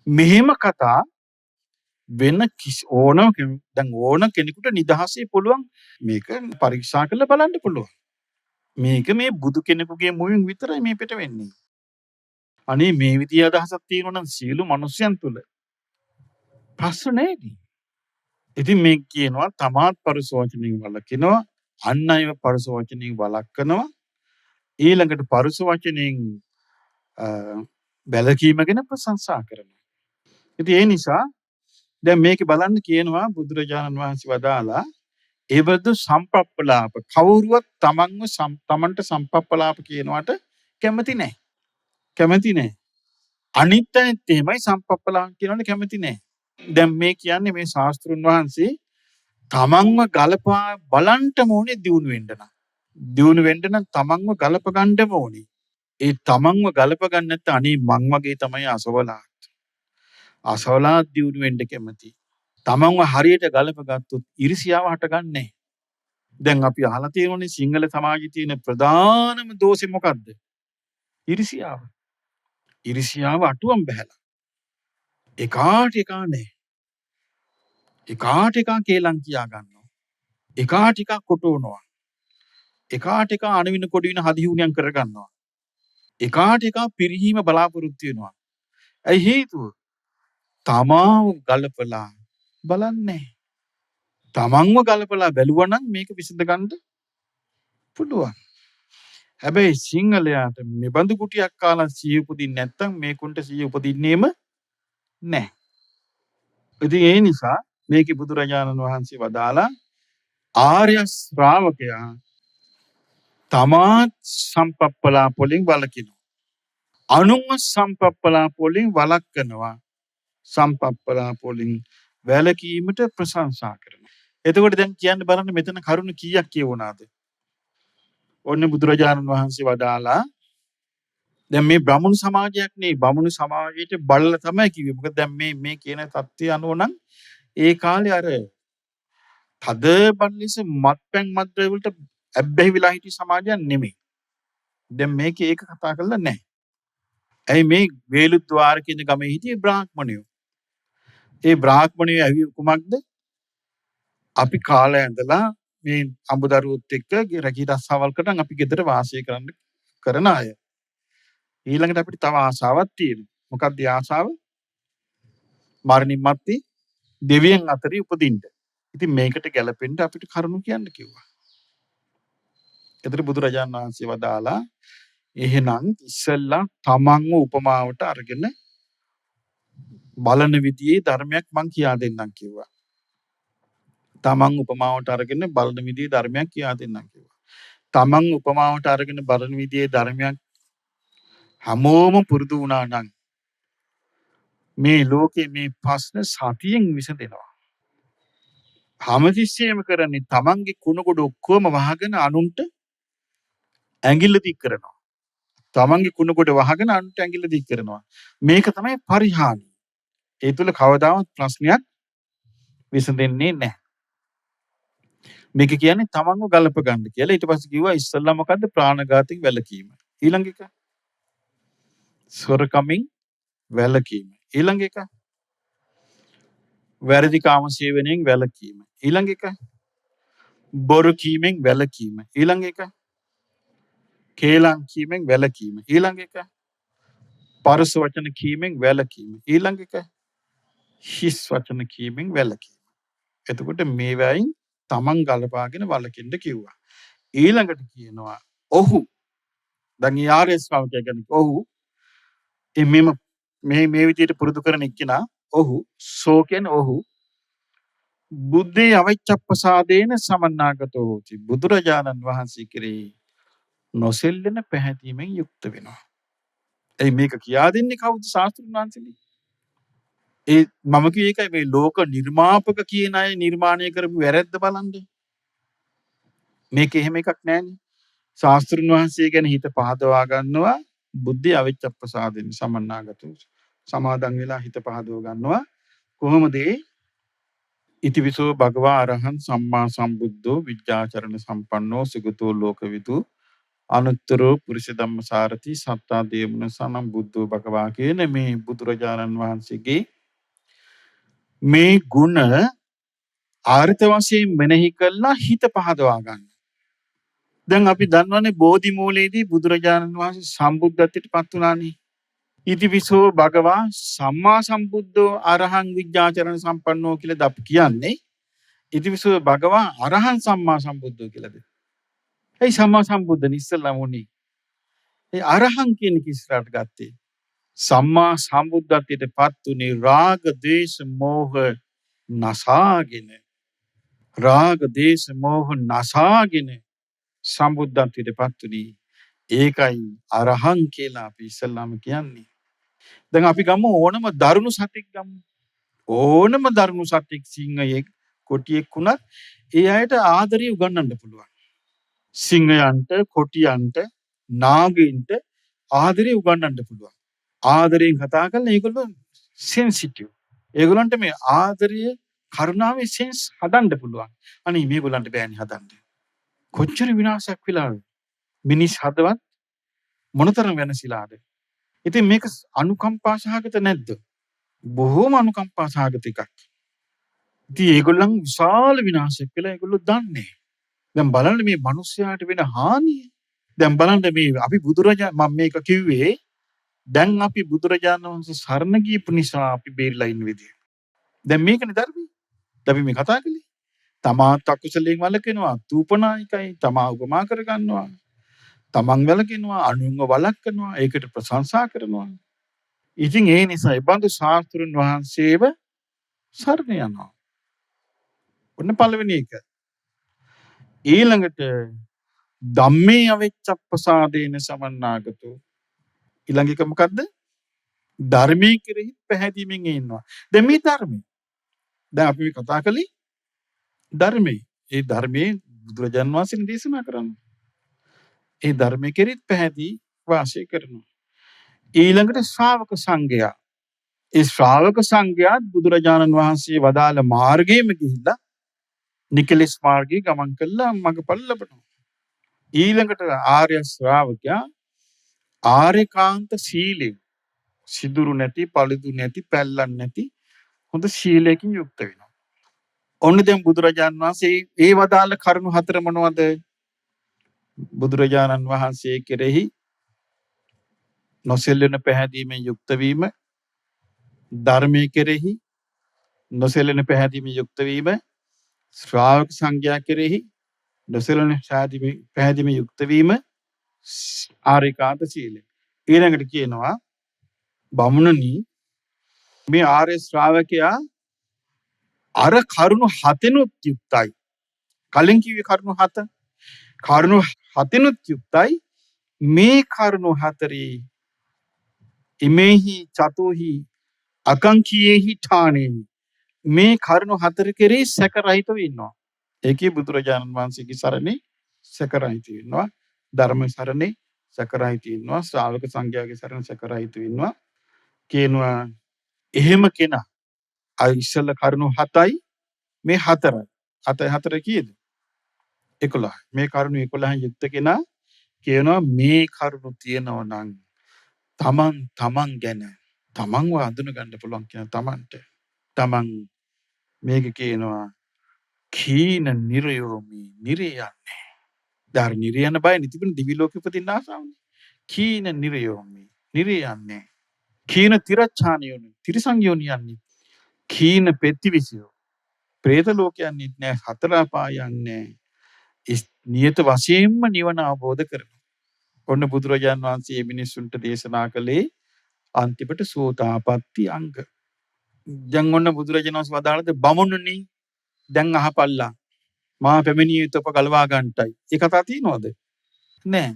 S2: මෙහෙම කතා වෙන ඕන කෙනෙකුට නිදහසේ පුළුවන් මේක පරීක්ෂා කරලා බලන්න පුළුවන්. මේක මේ බුදු කෙනෙකුගේ මුවින් විතරයි මේ පිට වෙන්නේ. අනේ මේ විදිය අදහසක් තියෙනවා නම් සියලු මිනිස්යන් තුල ප්‍රශ්න නැහැදී. ඉතින් මේ කියනවා තමාත් පරුස වචනෙන් වළකිනවා, අන් අයව පරුස වචනෙන් වළක්වනවා, ඊළඟට පරුස වචනෙන් වැළකීම ගැන ප්‍රශංසා කරනවා. ඉතින් ඒ නිසා දැන් මේක බලන්න කියනවා බුදුරජාණන් වහන්සේ වදාලා ඒවද සම්පප්පලාප කවුරුවත් තමන්ට සම්පප්පලාප කියනවට කැමති නැහැ. කැමති නැහැ. අනිත් අයත් එහෙමයි සම්පප්පලාප කියනවට කැමති නැහැ. දැන් මේ කියන්නේ මේ ශාස්ත්‍රුන් වහන්සේ තමන්ව ගලපා බලන්නම ඕනේ දියුණු වෙන්න නම්. දියුණු වෙන්න නම් තමන්ව ගලප ගන්නම ඕනේ. ඒ තමන්ව ගලප ගන්න නැත්නම් අනේ මං වගේ තමයි අසවලා. අසවලා දියුණු වෙන්න කැමති. තමන්ව හරියට ගලපගත්තොත් ඉරිසියාව හටගන්නේ. දැන් අපි අහලා තියෙනනේ සිංහල සමාජයේ තියෙන ප්‍රධානම දෝෂේ මොකද්ද? ඉරිසියාව. ඉරිසියාව අටුවම් බහැලා. එකාට එකා නෑ. එකාට එකා කේලම් කියා ගන්නවා. එකාට එකා කොටවනවා. එකාට එකා අණවින කොඩවින හදිහුණියම් කර ගන්නවා. එකාට එකා පිරිහීම බලාපොරොත්තු වෙනවා. ඇයි හේතුව? තමාව ගලපලා බලන්නේ. තමන්ව ගලපලා බැලුවා නම් මේක විසඳ ගන්න පුළුවන්. හැබැයි සිංහලයාට මෙබඳු කුටියක් කාලා සිහිය උපදින්නේ නැත්නම් මේකුන්ට සිහිය උපදින්නේම නැහැ. ඉතින් ඒ නිසා මේකේ බුදුරජාණන් වහන්සේ වදාලා ආර්ය ශ්‍රාවකයා තමා සම්පප්පලාප වලින් වළකිනවා. අනුන්ව සම්පප්පලාප වලින් වළක්වනවා. සම්පප්පලාප වලින් වැළකීමට ප්‍රශංසා කරනවා. එතකොට දැන් කියන්න බලන්න මෙතන කරුණ කීයක් කියවුණාද? ඔන්න බුදුරජාණන් වහන්සේ වදාලා දැන් මේ බ්‍රාහ්මණ සමාජයක් නේ බමුණු සමාජයට බලලා තමයි කිව්වේ. මොකද දැන් මේ කියන தත්ත්වය අනුව නම් ඒ කාලේ අර තද බල්ලිස මත්පැන් මද්ද්‍රව්‍ය වලට ඇබ්බැහි වෙලා හිටි සමාජයක් නෙමෙයි. දැන් මේකේ ඒක කතා කරලා නැහැ. ඇයි මේ වේලුද්වාර කියන ගමේ හිටියේ බ්‍රාහ්මණයෝ. ඒ බ්‍රාහ්මණයෝ ඇවි කුමක්ද? අපි කාලය ඇඳලා මේ අඹදරුවොත් එක්ක රැකී රස්සාවල් කරන් අපි ගෙදර වාසය කරන අය. ඊළඟට අපිට තව ආසාවක් තියෙනවා. මොකක්ද ඒ ආසාව? මරණින් මත්තේ දෙවියන් අතරේ උපදින්න. ඉතින් මේකට ගැලපෙන්න අපිට කරුණු කියන්න කිව්වා. ඒතර බුදුරජාණන් වහන්සේ වදාලා එහෙනම් ඉස්සෙල්ලා තමන්ව උපමාවට අරගෙන බලන විදිහේ ධර්මයක් මං කියා දෙන්නම් කිව්වා. තමන් උපමාවට අරගෙන බලන විදිහේ ධර්මයක් කියා දෙන්නම් කිව්වා. තමන් උපමාවට අරගෙන බලන විදිහේ ධර්මයක් හැමෝම පුරුදු වුණා නම් මේ ලෝකේ මේ ප්‍රශ්න සතියෙන් විසඳෙනවා. හැමතිස්සෙම කරන්නේ තමන්ගේ කුණගොඩ ඔක්කොම වහගෙන අනුන්ට ඇඟිල්ල දික් කරනවා. තමන්ගේ කුණගොඩ වහගෙන අනුන්ට ඇඟිල්ල දික් කරනවා. මේක තමයි පරිහානිය. ඒ තුල කවදාවත් ප්‍රශ්නයක් විසඳෙන්නේ නැහැ. මේක කියන්නේ තමන්ව ගලප ගන්න කියලා. ඊට පස්සේ කිව්වා ඉස්සල්ලා මොකද්ද? ප්‍රාණඝාතයෙන් වැළකීම. ඊළඟ එක සොරකමින් වැළකීම. ඊළඟ එක වැරදි කාම සේවනයෙන් වැළකීම. ඊළඟ එක බොරු කීමෙන් වැළකීම. ඊළඟ එක කේලම් කීමෙන් වැළකීම. ඊළඟ එක පරස වචන කීමෙන් වැළකීම. ඊළඟ එක හිස් වචන කීමෙන් වැළකීම. එතකොට මේවයින් තමන් ගලපාගෙන වළකින්න කිව්වා. ඊළඟට කියනවා ඔහු දැන් යාරේ ශ්‍රාවකයා කියන්නේ ඔහු මේ විදිහට පුරුදු කරන එක්කිනා ඔහු සෝ කියන්නේ ඔහු බුද්ධේ අවච්ඡප්පසාදේන සමන්නාගතෝ හෝති. බුදුරජාණන් වහන්සේ කෙරෙහි නොසෙල්ලෙන පැහැදීමෙන් යුක්ත වෙනවා. එයි මේක කියා දෙන්නේ කවුද? ශාස්ත්‍රුන් වහන්සේනේ. ඒ මම කිය එකයි මේ ලෝක නිර්මාපක කියන අය නිර්මාණය කරපු වැරද්ද බලන්න. මේක එහෙම එකක් නෑනේ. ශාස්ත්‍රුන් වහන්සේ ගැන හිත පහදවා ගන්නවා බුද්ධි අවිච්ඡප්පසාදෙන් සමන්නාගතෝ සමාදන් වෙලා හිත පහදව ගන්නවා. කොහොමද ඉතිවිසෝ භගවා අරහං සම්මා සම්බුද්ධෝ විජ්ජාචරණ සම්පන්නෝ සුගතෝ ලෝකවිදු අනුත්තරෝ පුරිස ධම්මසාරති සත්තා දේමුන සනම් බුද්ධෝ භගවා කියන මේ බුදුරජාණන් වහන්සේගේ මේ ගුණ ආර්ථ වශයෙන් මෙනෙහි කළා හිත පහදවා ගන්න. දැන් අපි දන්නවනේ බෝධි මූලයේදී බුදුරජාණන් වහන්සේ සම්බුද්ධත්වයට පත් වුණානේ. ඉතිවිසෝ භගවා සම්මා සම්බුද්ධෝ අරහං විජ්ජාචරණ සම්පන්නෝ කියලා අපි කියන්නේ. ඉතිවිසෝ භගවා අරහං සම්මා සම්බුද්ධෝ කියලාද? ඒ සම්මා සම්බුද්ධ ඉස්සෙල්ලාම උනේ. ඒ අරහං කියන කිස්රාට ගත්තේ. සම්මා සම්බුද්ධත්වයට පත් උනේ රාග දේශ මොහ නසාගෙන. රාග දේශ මොහ නසාගෙන සම්බුද්ධත්වයට පත් උනේ. ඒකයි අරහං කියලා අපි ඉස්සෙල්ලාම කියන්නේ. දැන් අපි ගමු ඕනම දරුණු සතෙක් ගමු. ඕනම දරුණු සතෙක් සිංහයෙක් කොටියෙක් වුණත් ඒ අයට ආදරය උගන්වන්න පුළුවන්. සිංහයන්ට කොටියන්ට නාගයින්ට ආදරය උගන්වන්න පුළුවන්. ආදරයෙන් කතා කරලා ඒගොල්ලෝ සෙන්සිටිව්. ඒගොල්ලන්ට මේ ආදරය කරුණාවේ සෙන්ස් හදන්න පුළුවන්. අනේ මේගොල්ලන්ට බෑනේ හදන්න. කොච්චර විනාශයක් වෙලාද? මිනිස් හදවත් මොනතරම් වෙනසිලාද? ඉතින් මේක අනුකම්පා සහගත නැද්ද? බොහෝම අනුකම්පා සහගත එකක්. ඉතින් ඒගොල්ලන් විශාල විනාශයක් වෙලා ඒගොල්ලෝ දන්නේ. දැන් බලන්න මේ මිනිස්යාට වෙන හානිය. දැන් බලන්න මේ අපි මම මේක කිව්වේ දැන් අපි බුදුරජාණන් වහන්සේ සරණ ගියපු නිසා අපි බේරිලා ඉන්න විදිය. දැන් මේකනේ ධර්මයේ. අපි මේ කතා කළේ. තමා අකුසලයෙන් වළකිනවා, තූපනායිකයි, තමා උපමා කරගන්නවා. තමන් වළකිනවා, අනුන්ව වළක්වනවා, ඒකට ප්‍රශංසා කරනවා. ඉතින් ඒ නිසා ඒ බඳු ශාස්ත්‍රුන් වහන්සේව සරණ යනවා. ඔන්න පළවෙනි එක. ඊළඟට ධම්මේ අවිච්ඡප්පසාදේන සමන්නාගතෝ. ඊළඟ එක මොකද්ද? ධර්මයේ කෙරෙහි පැහැදීමෙන් ඉන්නවා. දැන් මේ ධර්මයේ දැන් අපි කතා කළේ ධර්මයේ. ඒ ධර්මයේ බුදුරජාන් වහන්සේ දේශනා කරනවා. ඒ ධර්මයේ කෙරෙහි පැහැදී වාසය කරනවා. ඊළඟට ශ්‍රාවක සංඝයා. ඒ ශ්‍රාවක සංඝයා බුදුරජාණන් වහන්සේ වදාළ මාර්ගයේම ගිහිල්ලා නිකලස් මාර්ගයේ ගමන් කළා මඟපල් ලබනවා. ඊළඟට ආර්ය ශ්‍රාවකයා ආර්යකාන්ත සීලෙන් සිදුරු නැති, පළුදු නැති, පැල්ලන් නැති හොඳ සීලයකින් යුක්ත වෙනවා. ඔන්න දැන් බුදුරජාණන් වහන්සේ ඒ වදාළ කරුණු හතර මොනවද? බුදුරජාණන් වහන්සේ කෙරෙහි නොසෙල්ලෙන පැහැදීමෙන් යුක්ත වීම, ධර්මයේ කෙරෙහි නොසෙල්ලෙන පැහැදීමෙන් යුක්ත වීම, ශ්‍රාවක සංඝයා කෙරෙහි නොසෙල්ලෙන පැහැදීමෙන් යුක්ත වීම, ආර්යකාන්ත සීලය. ඊළඟට කියනවා බමුණනි මේ ආර්ය ශ්‍රාවකයා අර කරුණු හතෙනුත් යුක්තයි. කලින් කිව්වේ කරුණු හත. කරුණු හතෙනුත් යුක්තයි. මේ කරුණු හතරේ ඉමේහි චතෝහි අකංකියේහි ඨානෙහි මේ කරුණු හතර කෙරේ සැකරහිතව ඉන්නවා. ඒකේ බුදුරජාණන් වහන්සේගේ සරණේ සැකරහිතව ඉන්නවා. ධර්ම සරණේ සැකරහිතව ඉන්නවා. ශ්‍රාවක සංඝයාගේ සරණ සැකරහිතව ඉන්නවා. කියනවා එහෙම කෙනා අය ඉස්සල කරුණු 7යි මේ 4යි. 4 කීයද? 11. මේ කරුණු 11න් යුක්ත කෙනා කියනවා මේ කරුණු තියෙනවා නම් තමන් ගැන තමන්ව අඳුන ගන්න පුළුවන් කියන තමන්ට. තමන් මේක කියනවා කීන නිරයෝමි නිරයන්නේ. ධාර නිරයන බය නිතිබුන දිවි ලෝකෙ උපදින්න ආසාවනේ. කීන නිරයෝමි නිරයන්නේ. කීන තිරච්ඡානියෝනි තිරසංයෝනියන්නේ. කීන පෙත්තිවිසියෝ പ്രേත ලෝකයන්ෙත් නෑ, හතර අපායන්නේ නියත වශයෙන්ම නිවන අවබෝධ කරනවා. ඔන්න බුදුරජාන් වහන්සේ මේ මිනිසුන්ට දේශනා කළේ අන්තිමට සෝතාපට්ටි අංග. දැන් ඔන්න බුදුරජාණන් වහන්සේ වදාළද බමුණුනි දැන් අහපල්ලා මා පැමිණිය යුතු අප ගලවා ගන්නටයි. ඒ කතාව තියෙනවද? නෑ.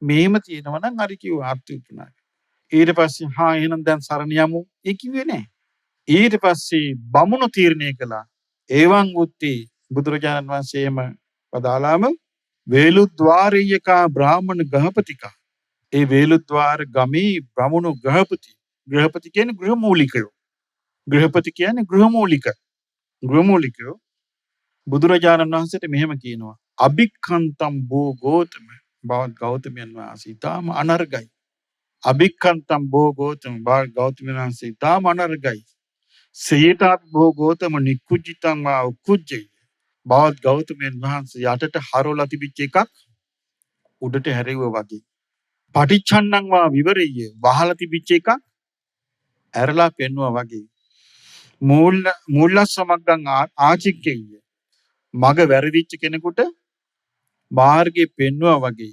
S2: මේම තියෙනවා නම් හරි කිව්වා අත්විඳිනා. ඊට පස්සේ එහෙනම් දැන් සරණ යමු. ඒ කිව්වේ නෑ. ඊට පස්සේ බමුණු තීරණය කළා. එවං උත්ති බුදුරජාණන් වහන්සේම වදාළාම වේලුද්්වාරයකා බ්‍රාහ්මණ ගහපතිකා. ඒ වේලුද්්වාර ගමේ බ්‍රාහ්මණු ගහපති. ගෘහපති කියන්නේ ගෘහමූලිකයෝ. ගෘහපති කියන්නේ ගෘහමූලිකයෝ බුදුරජාණන් වහන්සේට මෙහෙම කියනවා. අභික්ඛන්තම් බෝ ගෝතම බවත් ගෞතමයන් වහන්සේ තාම අනර්ගයි. අභික්ඛන්තම් බෝ ගෝතම බවත් ගෞතමයන් වහන්සේ තාම අනර්ගයි. සේතත් බෝ ගෝතම නිකුජ්ජිතං වා උකුජ්ජේ බවත් ගෞතමයන් වහන්සේ යටට හරවලා තිබිච්ච එකක් උඩට හැරෙවුවා වගේ. පටිච්චන්නං වා විවරෙය වහලා තිබිච්ච එකක් ඇරලා පෙන්නුවා වගේ. මූලස් සමග්ගං ආචික්කෙය මග වැරදිච්ච කෙනෙකුට මාර්ගය පෙන්නුවා වගේ.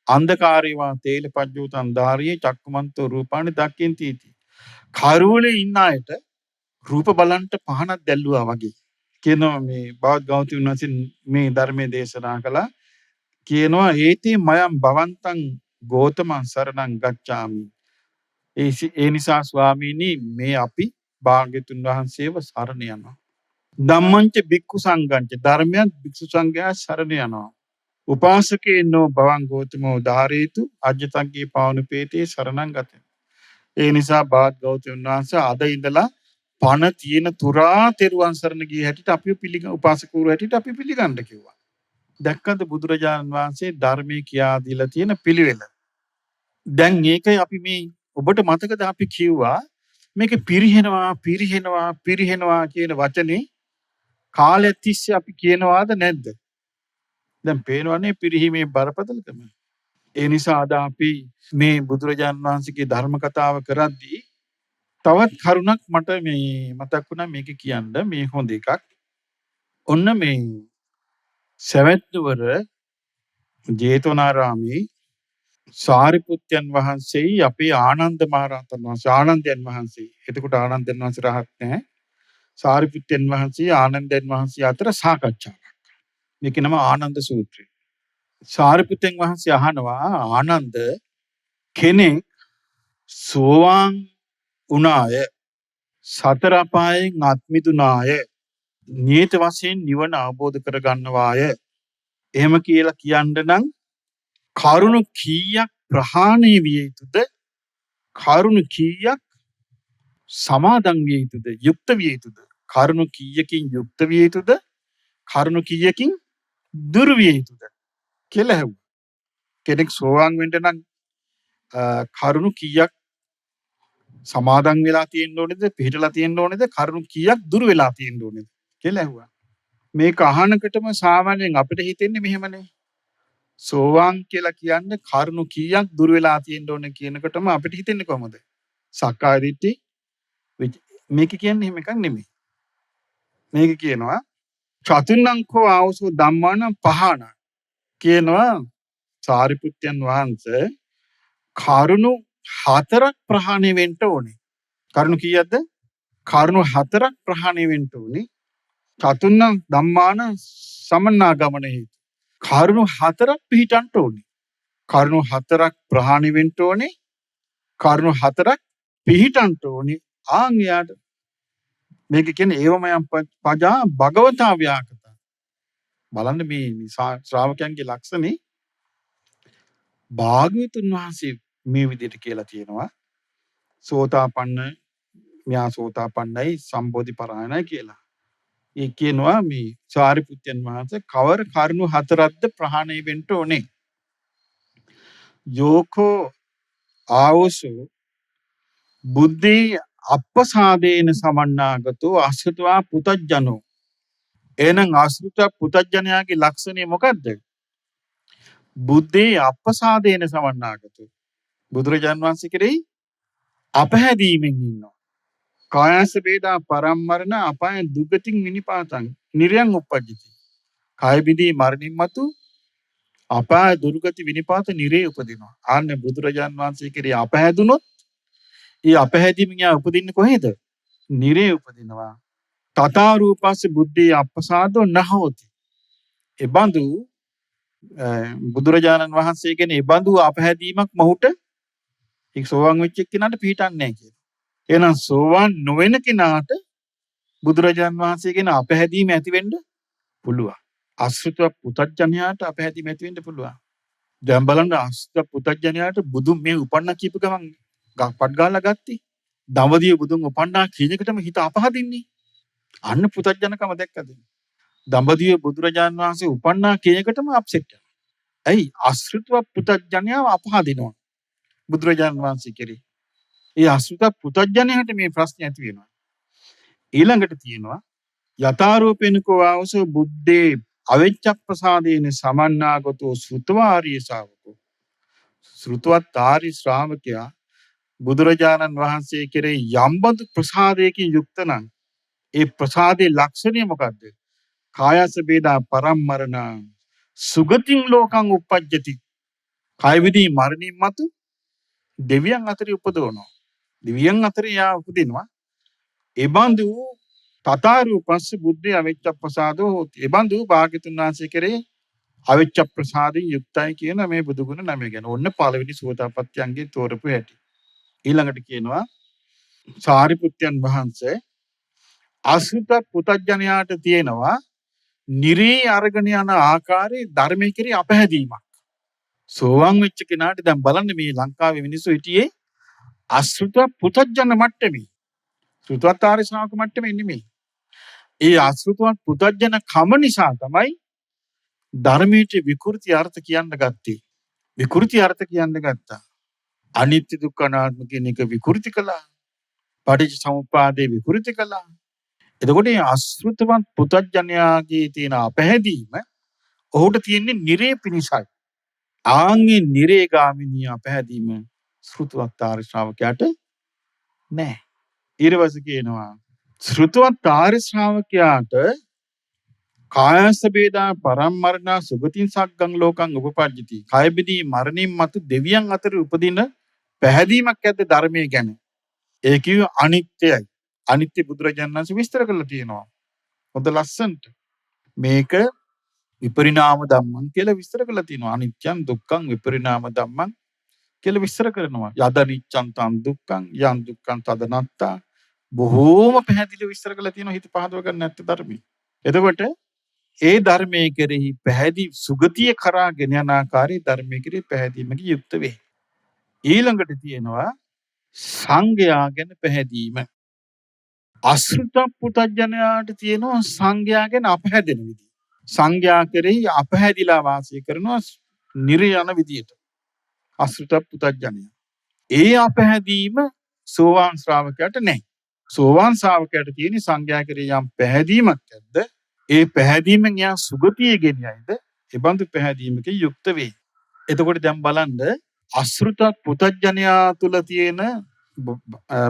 S2: අන්ධකාරේවා තේල පජ්ජෝතං ධාරියේ චක්කමන්තෝ රූපානි දක්ඛින්ති. කරුවලේ ඉන්න අයට රූප බලන්ට පහනක් දැල්ලුවා වගේ. කියනවා මේ බවත් ගෞතම වහන්සේ මේ ධර්මයේ දේශනා කළා. කියනවා හේතේ මයම් භවන්තං ගෝතමං සරණං ගච්ඡාමි. ඒ නිසා ස්වාමීනි මේ අපි භාග්‍යතුන් වහන්සේව සරණ යනවා. ධම්මංච භික්ඛු සංඝංච ධර්මයන් භික්ෂු සංඝයා සරණ යනවා. උපාසකේනෝ භවං ගෝතමෝ ධාරේතු අජ්ජතග්ගේ පාවුනපේතේ සරණං ගතේ. ඒ නිසා බාත් ගෞතම වහන්සේ අද ඉඳලා පණ තියෙන තුරා තෙරුවන් සරණ ගිය හැටියට අපි උපාසකවරු හැටියට අපි පිළිගන්න කිව්වා. දැක්කද බුදුරජාණන් වහන්සේ ධර්මයේ කියා දීලා තියෙන පිළිවෙල. දැන් ඒකයි අපි මේ ඔබට මතකද අපි කිව්වා මේක පිරිහෙනවා කියන වචනේ කාලය තිස්සේ අපි කියනවාද නැද්ද? දැන් පේනවනේ පිරිහීමේ බරපතලකම. ඒ නිසා අද අපි මේ බුදුරජාණන් වහන්සේගේ ධර්ම කතාව කරද්දී තවත් කරුණක් මට මේ මතක් වුණා මේක කියන්න මේ හොඳ එකක්. ඔන්න මේ සවැත් නුවර ජේතවනාරාමේ සාරිපුත්යන් වහන්සේයි අපේ ආනන්ද මහරහතන් වහන්සේ ආනන්දයන් වහන්සේ. එතකොට ආනන්දයන් වහන්සේ රහත් නැහැ. සාරිපුත්යන් වහන්සේ ආනන්දයන් වහන්සේ අතර සාකච්ඡාවක්. මේකේ නම ආනන්ද සූත්‍රය. සාරිපුත්යන් වහන්සේ අහනවා ආනන්ද කෙනෙක් සෝවාන් වුණාය සතර අපායෙන් අත් මිදුණාය නියත වශයෙන් නිවන අවබෝධ කරගන්නවාය. එහෙම කියලා කියන්න නම් කරුණු කීයක් ප්‍රහාණය විය යුතුද? කරුණු කීයක් සමාදන් විය යුතුද? යුක්ත විය යුතුද? කරුණු කීයකින් යුක්ත විය යුතුද? කරුණු කීයකින් දුර විය යුතුද කියලා ඇහුවා. කෙනෙක් සෝවාන් වෙන්න නම් කරුණු කීයක් සමාදන් වෙලා තියෙන්න ඕනේද? පිළිහිටලා තියෙන්න ඕනේද? කරුණු කීයක් දුර වෙලා තියෙන්න ඕනේද කියලා ඇහුවා. මේක අහනකොටම සාමාන්‍යයෙන් අපිට හිතෙන්නේ මෙහෙමනේ. සෝවාන් කියලා කියන්නේ කරුණු කීයක් දුර වෙලා තියෙන්න ඕනේ කියනකොටම අපිට හිතෙන්නේ කොහොමද? සක්කාය දිට්ඨි මේක කියන්නේ එහෙම එකක් නෙමෙයි. මේක කියනවා චතුන්නංකෝ ආවසෝ ධම්මාන පහන කියනවා සාරිපුත්යන් වහන්සේ කරුණු 4ක් ප්‍රහාණය වෙන්න ඕනේ. කරුණු කීයක්ද? කරුණු 4ක් ප්‍රහාණය වෙන්න ඕනේ. චතුන්නං ධම්මාන සමන්නාගමන හේතු. කරුණු 4ක් පිළිටන්න ඕනේ. කරුණු 4ක් ප්‍රහාණය වෙන්න ඕනේ. කරුණු 4ක් පිළිටන්න ඕනේ. ආන්‍යයට මේක කියන්නේ ඒවමයන් පජා භගවතා ව්‍යාකත. බලන්න මේ ශ්‍රාවකයන්ගේ ලක්ෂණේ භාග්‍යවතුන් වහන්සේ මේ විදිහට කියලා තියෙනවා. සෝතාපන්න මෙයා සෝතාපන්නයි සම්බෝධි පරායනයි කියලා. ඒ කියනවා මේ සාරිපුත්යන් වහන්සේ කවර කරුණු 4ක්ද ප්‍රහාණය වෙන්න ඕනේ. යෝකෝ ආවසෝ බුද්ධි අප්පසාදේන සමන්නාගතෝ අසුතවා පුතජ්ජනෝ. එහෙනම් අසුත පුතජ්ජනයාගේ ලක්ෂණය මොකද්ද? බුද්ධේ අප්පසාදේන සමන්නාගතෝ. බුදුරජාන් වහන්සේ කෙරෙහි අපහැදීමෙන් ඉන්නවා. කායස වේදා පරම්මරණ අපාය දුගතින් විනිපාතං නිර්යං උපජ්ජති. කාය බිඳී මරණින් මතු අපාය දුර්ගති විනිපාත නිරේ උපදිනවා. ආන්න බුදුරජාන් වහන්සේ කෙරෙහි අපහැදුනොත් ඒ අපහැදීමෙන් යා උපදින්නේ කොහෙද? නිරේ උපදිනවා. තථා රූපස්ස බුද්ධේ අප්පසාදෝ නහෝති. එබඳු බුදුරජාණන් වහන්සේ කියන එබඳු අපහැදීමක් මොහුට එක් සෝවාන් වෙච්ච කෙනාට පිටින්නේ නැහැ කියලා. එහෙනම් සෝවාන් නොවන කෙනාට බුදුරජාණන් වහන්සේ කියන අපහැදීම ඇති වෙන්න පුළුවන්. අසෘතව පුතඥයාට අපහැදීම ඇති වෙන්න පුළුවන්. දැන් බලන්න අසෘතව පුතඥයාට බුදුන් මේ උපන්න කීප ගමන් පට් ගාලා ගත්තේ. දඹදිව බුදුන් උපන්නා කියන එකටම හිත අපහදින්නේ. අන්න පුතඥකම දැක්කද? දඹදිව බුදුරජාණන් වහන්සේ උපන්නා කියන එකටම අප්සෙට් යනවා. ඇයි? අසෘතව පුතඥයාව අපහදිනවා බුදුරජාණන් වහන්සේ කෙරේ. ඒ අසෘත පුතඥයාට මේ ප්‍රශ්නේ ඇති වෙනවා. ඊළඟට තියෙනවා යථාරූපේනකෝ ආවසෝ බුද්දේ අවෙච්ච ප්‍රසාදේන සමන්නාගතෝ සෘතවාරිය ශාවකෝ. සෘතවත් ආරි ශ්‍රාවකයා බුදුරජාණන් වහන්සේ කෙරේ යම්බඳු ප්‍රසාදයකින් යුක්ත නම් ඒ ප්‍රසාදේ ලක්ෂණය මොකද්ද? කායස වේදා පරම්මරණ සුගතින් ලෝකං උපජ්ජති. කාය විදී මරණින් මතු දෙවියන් අතරේ උපදවනවා. දෙවියන් අතරේ යා උපදිනවා. එබඳු තථාරූපස්ස බුද්ධේ අවෙච්ච ප්‍රසාදෝ හෝති. එබඳු භාග්‍යතුන් වහන්සේ කෙරේ අවෙච්ච ප්‍රසාදයෙන් යුක්තයි කියන මේ බුදුගුණ නම ගැන ඔන්න පළවෙනි සෝතාපට්ඨයන්ගේ තෝරපු හැටි. ඊළඟට කියනවා සාරිපුත්යන් වහන්සේ අසුත පුතඥයාට තියෙනවා නිරේ අරගෙන යන ආකාරයේ ධර්මයේ කෙරේ අපහැදීමක්. සෝවාන් වෙච්ච කෙනාට දැන් බලන්න මේ ලංකාවේ මිනිස්සු හිටියේ අසෘත පුතඥ මට්ටමේ. ශ්‍රුතවත් ආර්ය ශ්‍රාවක මට්ටමේ නෙමෙයි. ඒ අශ්‍රුතවත් පුතඥ කම නිසා තමයි ධර්මයේ විකෘති අර්ථ කියන්න ගත්තේ. විකෘති අර්ථ කියන්න ගත්තා. අනිත්‍ය දුක්ඛ අනාත්ම කියන එක විකෘති කළා. පටිච්ච සමුප්පාදේ විකෘති කළා. එතකොට මේ අශ්‍රුතවත් පුතඥයාගේ තියෙන අපැහැදීම ඔහුට තියෙන්නේ නිරේ පිණිසයි. ආන්ගේ නිරේ ගාමිනී අපැහැදීම ශ්‍රුතවත් ආර්ය ශ්‍රාවකයාට නැහැ. ඊළඟට කියනවා ශ්‍රුතවත් ආර්ය ශ්‍රාවකයාට කායස්ස වේදා පරම්මරණා සුගතින් සග්ගං ලෝකං උපපජ්ජති. කය බිදී මරණින් මතු දෙවියන් අතර උපදින පැහැදීමක් ඇද්ද ධර්මයේ ගැන. ඒ කිව්ව අනිත්‍යයි. අනිත්‍ය බුදුරජාණන් වහන්සේ විස්තර කරලා තියෙනවා. හොඳ ලස්සනට. මේක විපරිණාම ධම්මං කියලා විස්තර කරලා තියෙනවා. අනිත්‍යං දුක්ඛං විපරිණාම ධම්මං කියලා විස්තර කරනවා. යද නිච්ඡං තං දුක්ඛං යං දුක්ඛං තදනත්තා බොහෝම පැහැදිලිව විස්තර කරලා තියෙනවා හිත පහදව ගන්න නැත්te ධර්මයේ. එතකොට ඒ ධර්මයේ කෙරෙහි පැහැදිලි සුගතිය කරා ගෙන යන ආකාරයේ ධර්මයේ කෙරෙහි පැහැදීමක යුක්ත වේ. ඊළඟට තියෙනවා සංඝයා ගැන පැහැදීම. අසෘත පුතඥයාට තියෙනවා සංඝයා ගැන අපහැදෙන විදිය. සංඝයා කෙරෙහි අපහැදිලා වාසය කරනවා නිර්ය යන විදියට. අසෘත පුතඥයා. ඒ අපහැදීම සෝවාන් ශ්‍රාවකයාට නැහැ. සෝවාන් ශ්‍රාවකයාට තියෙන සංඝයා කෙරෙහි යම් පැහැදීමක් ඇද්ද? ඒ පැහැදීමෙන් යා සුගතිය ගෙනියයිද? ඒ බඳු පැහැදීමක යුක්ත වේ. එතකොට දැන් බලන්න අසෘත පුතඥයා තුල තියෙන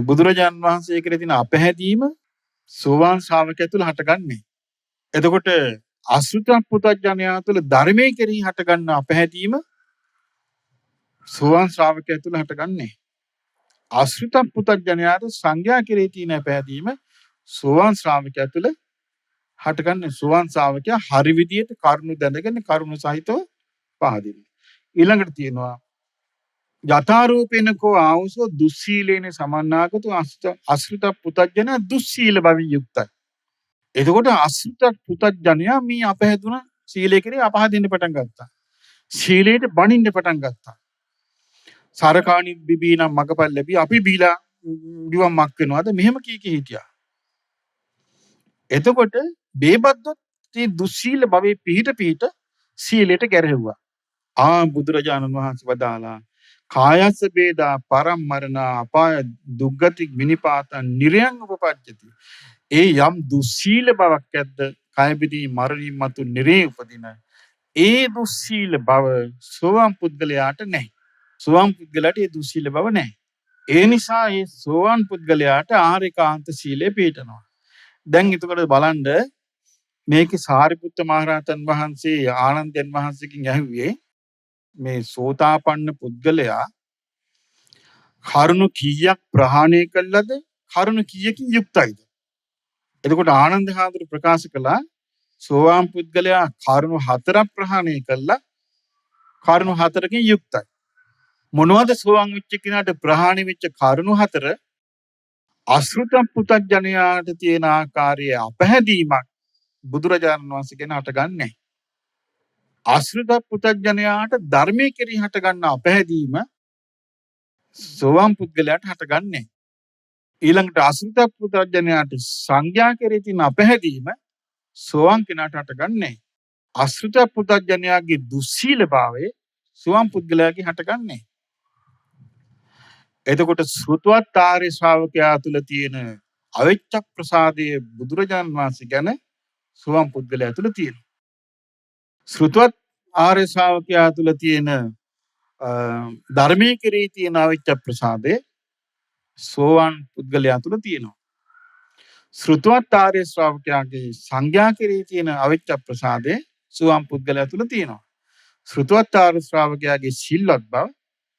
S2: බුදුරජාන් වහන්සේ කෙරෙහි තියෙන අපහැදීම සෝවාන් ශ්‍රාවකයා තුල හටගන්නේ. එතකොට අසෘත පුතඥයා තුල ධර්මයේ කෙරෙහි හටගන්න අපහැදීම සෝවාන් ශ්‍රාවකයා තුල හටගන්නේ. අසෘත පුතඥයාට සංඝයා කෙරෙහි තියෙන අපහැදීම සෝවාන් ශ්‍රාවකයා තුල හටගන්නේ. සෝවාන් ශ්‍රාවකයා හරි විදියට කරුණු දැනගෙන කරුණු සහිතව පහදිනවා. ඊළඟට තියෙනවා යථාරූපේනකෝ ආවසෝ දුස්සීලේන සමන්නාගතු අසෘත පුතඥයා දුස්සීල බවින් යුක්තයි. එතකොට අසෘත පුතඥයා මේ අපහැදුන සීලය කෙරේ අපහදින්න පටන් ගත්තා. සීලයට බණින්න පටන් ගත්තා. සරකාණි බිබී නම් මගපල් ලැබී අපි බීලා දිවම් මක් වෙනවාද මෙහෙම කී හිටියා. එතකොට බේබද්දොත් මේ දුස්සීල භවයේ පිහිට සීලයට ගැරහෙව්වා. බුදුරජාණන් වහන්සේ වදාලා කායස්ස වේදා පරම්මරණ අපාය දුග්ගති විනිපාතං නිරයන් උපපජ්ජති. ඒ යම් දුස්සීල බවක් ඇද්ද කය බිදී මරණින් මතු නිරේ උපදින ඒ දුස්සීල බව සෝවාන් පුද්ගලයාට නැහැ. සෝවාන් පුද්ගලයාට ඒ දුස්සීල බව නැහැ. ඒ නිසා මේ සෝවාන් පුද්ගලයාට ආරිකාන්ත සීලය පිළිපදිනවා. දැන් එතකොට බලන්න මේකේ සාරිපුත්ත මහරහතන් වහන්සේ ආනන්දයන් වහන්සේගෙන් ඇහුවේ මේ සෝතාපන්න පුද්ගලයා කරුණු කීයක් ප්‍රහාණය කළාද කරුණු කීයකින් යුක්තයිද? එතකොට ආනන්ද හාමුදුරු ප්‍රකාශ කළා සෝවාන් පුද්ගලයා කරුණු 4ක් ප්‍රහාණය කළා කරුණු 4කින් යුක්තයි. මොනවද සෝවාන් වෙච්ච කෙනාට ප්‍රහාණය වෙච්ච කරුණු 4? අසෘත පුතඥයාට තියෙන ආකාරයේ අපහැදීමක් බුදුරජාණන් වහන්සේ ගැන හටගන්නේ. අසෘත පුතඥයාට ධර්මයේ කෙරෙහි හටගන්න අපහැදීම සෝවාන් පුද්ගලයාට හටගන්නේ. ඊළඟට අසෘත පුතඥයාට සංඥා කෙරෙහි තියෙන අපහැදීම සෝවාන් කෙනාට හටගන්නේ. අසෘත පුතඥයාගේ දුස්සීලභාවය සෝවාන් පුද්ගලයාගේ හටගන්නේ. එතකොට ශ්‍රුතවත් ආර්ය ශ්‍රාවකයා තුල තියෙන අවිච්ඡ ප්‍රසාදයේ බුදුරජාණන් වහන්සේ ගැන සෝවාන් පුද්ගලයා තුල තියෙනවා. ශ්‍රුතවත් ආර්ය ශ්‍රාවකයා තුල තියෙන ධර්මයේ කෙරෙහි තියෙන අවිච්ඡ ප්‍රසාදේ සෝවාන් පුද්ගලයා තුල තියෙනවා. ශ්‍රුතවත් ආර්ය ශ්‍රාවකයාගේ සංඥා කෙරෙහි තියෙන අවිච්ඡ ප්‍රසාදේ සෝවාන් පුද්ගලයා තුල තියෙනවා. ශ්‍රුතවත් ආර්ය ශ්‍රාවකයාගේ සිල්වත් බව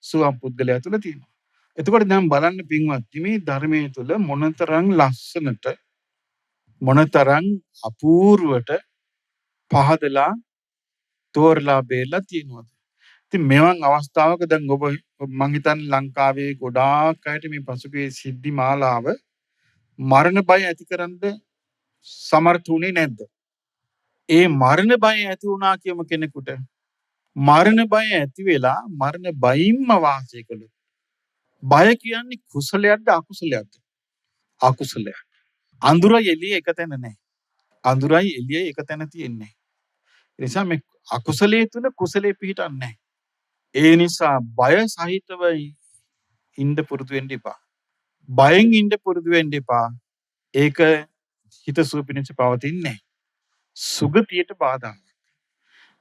S2: සෝවාන් පුද්ගලයා තුල තියෙනවා. එතකොට දැන් බලන්න පින්වත්නි මේ ධර්මයේ තුල මොනතරම් ලස්සනට මොනතරම් අපූර්වට පහදලා තෝරලා බේරලා තියෙනවද? ඉතින් මෙවන් අවස්ථාවක දැන් ඔබ මං හිතන්නේ ලංකාවේ ගොඩාක් අයට මේ පසුගිය සිද්ධි මාලාව මරණ බය ඇතිකරන්න සමර්ථ වුණේ නැද්ද? ඒ මරණ බය ඇති වුණා කියම කෙනෙකුට මරණ බය ඇති වෙලා මරණ බයින්ම වාසය කළොත් බය කියන්නේ කුසලයක්ද අකුසලයක්ද? අකුසලයක්. අඳුරයි එළිය එක තැන නැහැ. අඳුරයි එළිය එක තැන තියෙන්නේ. ඒ නිසා මේ අකුසලයේ තුල කුසලයේ පිහිටන්නේ නැහැ. ඒ නිසා බය සහිතව ඉන්න පුරුදු වෙන්න එපා. බයෙන් ඉන්න පුරුදු වෙන්න එපා. ඒක හිත සුව පිණිස පවතින්නේ නැහැ. සුගතියට බාධාවක්.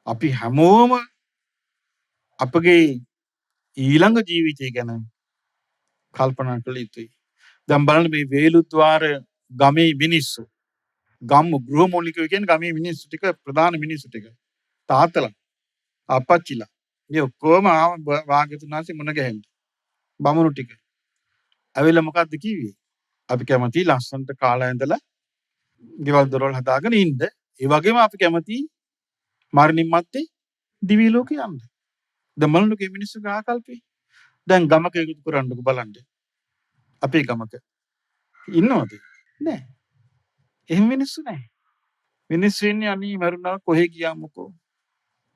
S2: අපි හැමෝම අපගේ ඊළඟ ජීවිතය ගැන කල්පනා කළ යුතුයි. දැන් බලන්න මේ වේලුද්වාර ගමේ මිනිස්සු, ගම් ගෘහමූලිකයෝ කියන්නේ ගමේ මිනිස්සු ටික, ප්‍රධාන මිනිස්සු ටික, තාත්තලා, අප්පච්චිලා, මේ ඔක්කොම ආව වාග්යතුන් වහන්සේ මුණ ගැහෙන්න. බමුණු ටික. ඇවිල්ලා මොකද්ද කිව්වේ? අපි කැමති ලස්සනට කාලා ඇඳලා ගෙවල් දොරවල් හදාගෙන ඉන්න. ඒ වගේම අපි කැමති මරණින් මත්තේ දිව්‍ය ලෝකේ යන්න. දැන් බලන්නකෝ මේ මිනිස්සුගේ ආකල්පේ. දැන් ගමක එකතු කරන්නකෝ බලන්න. අපේ ගමක ඉන්නවද? නෑ. එහෙම මිනිස්සු නෑ. මිනිස්සු ඉන්නේ අනී මරුණා කොහෙ ගියාමකෝ.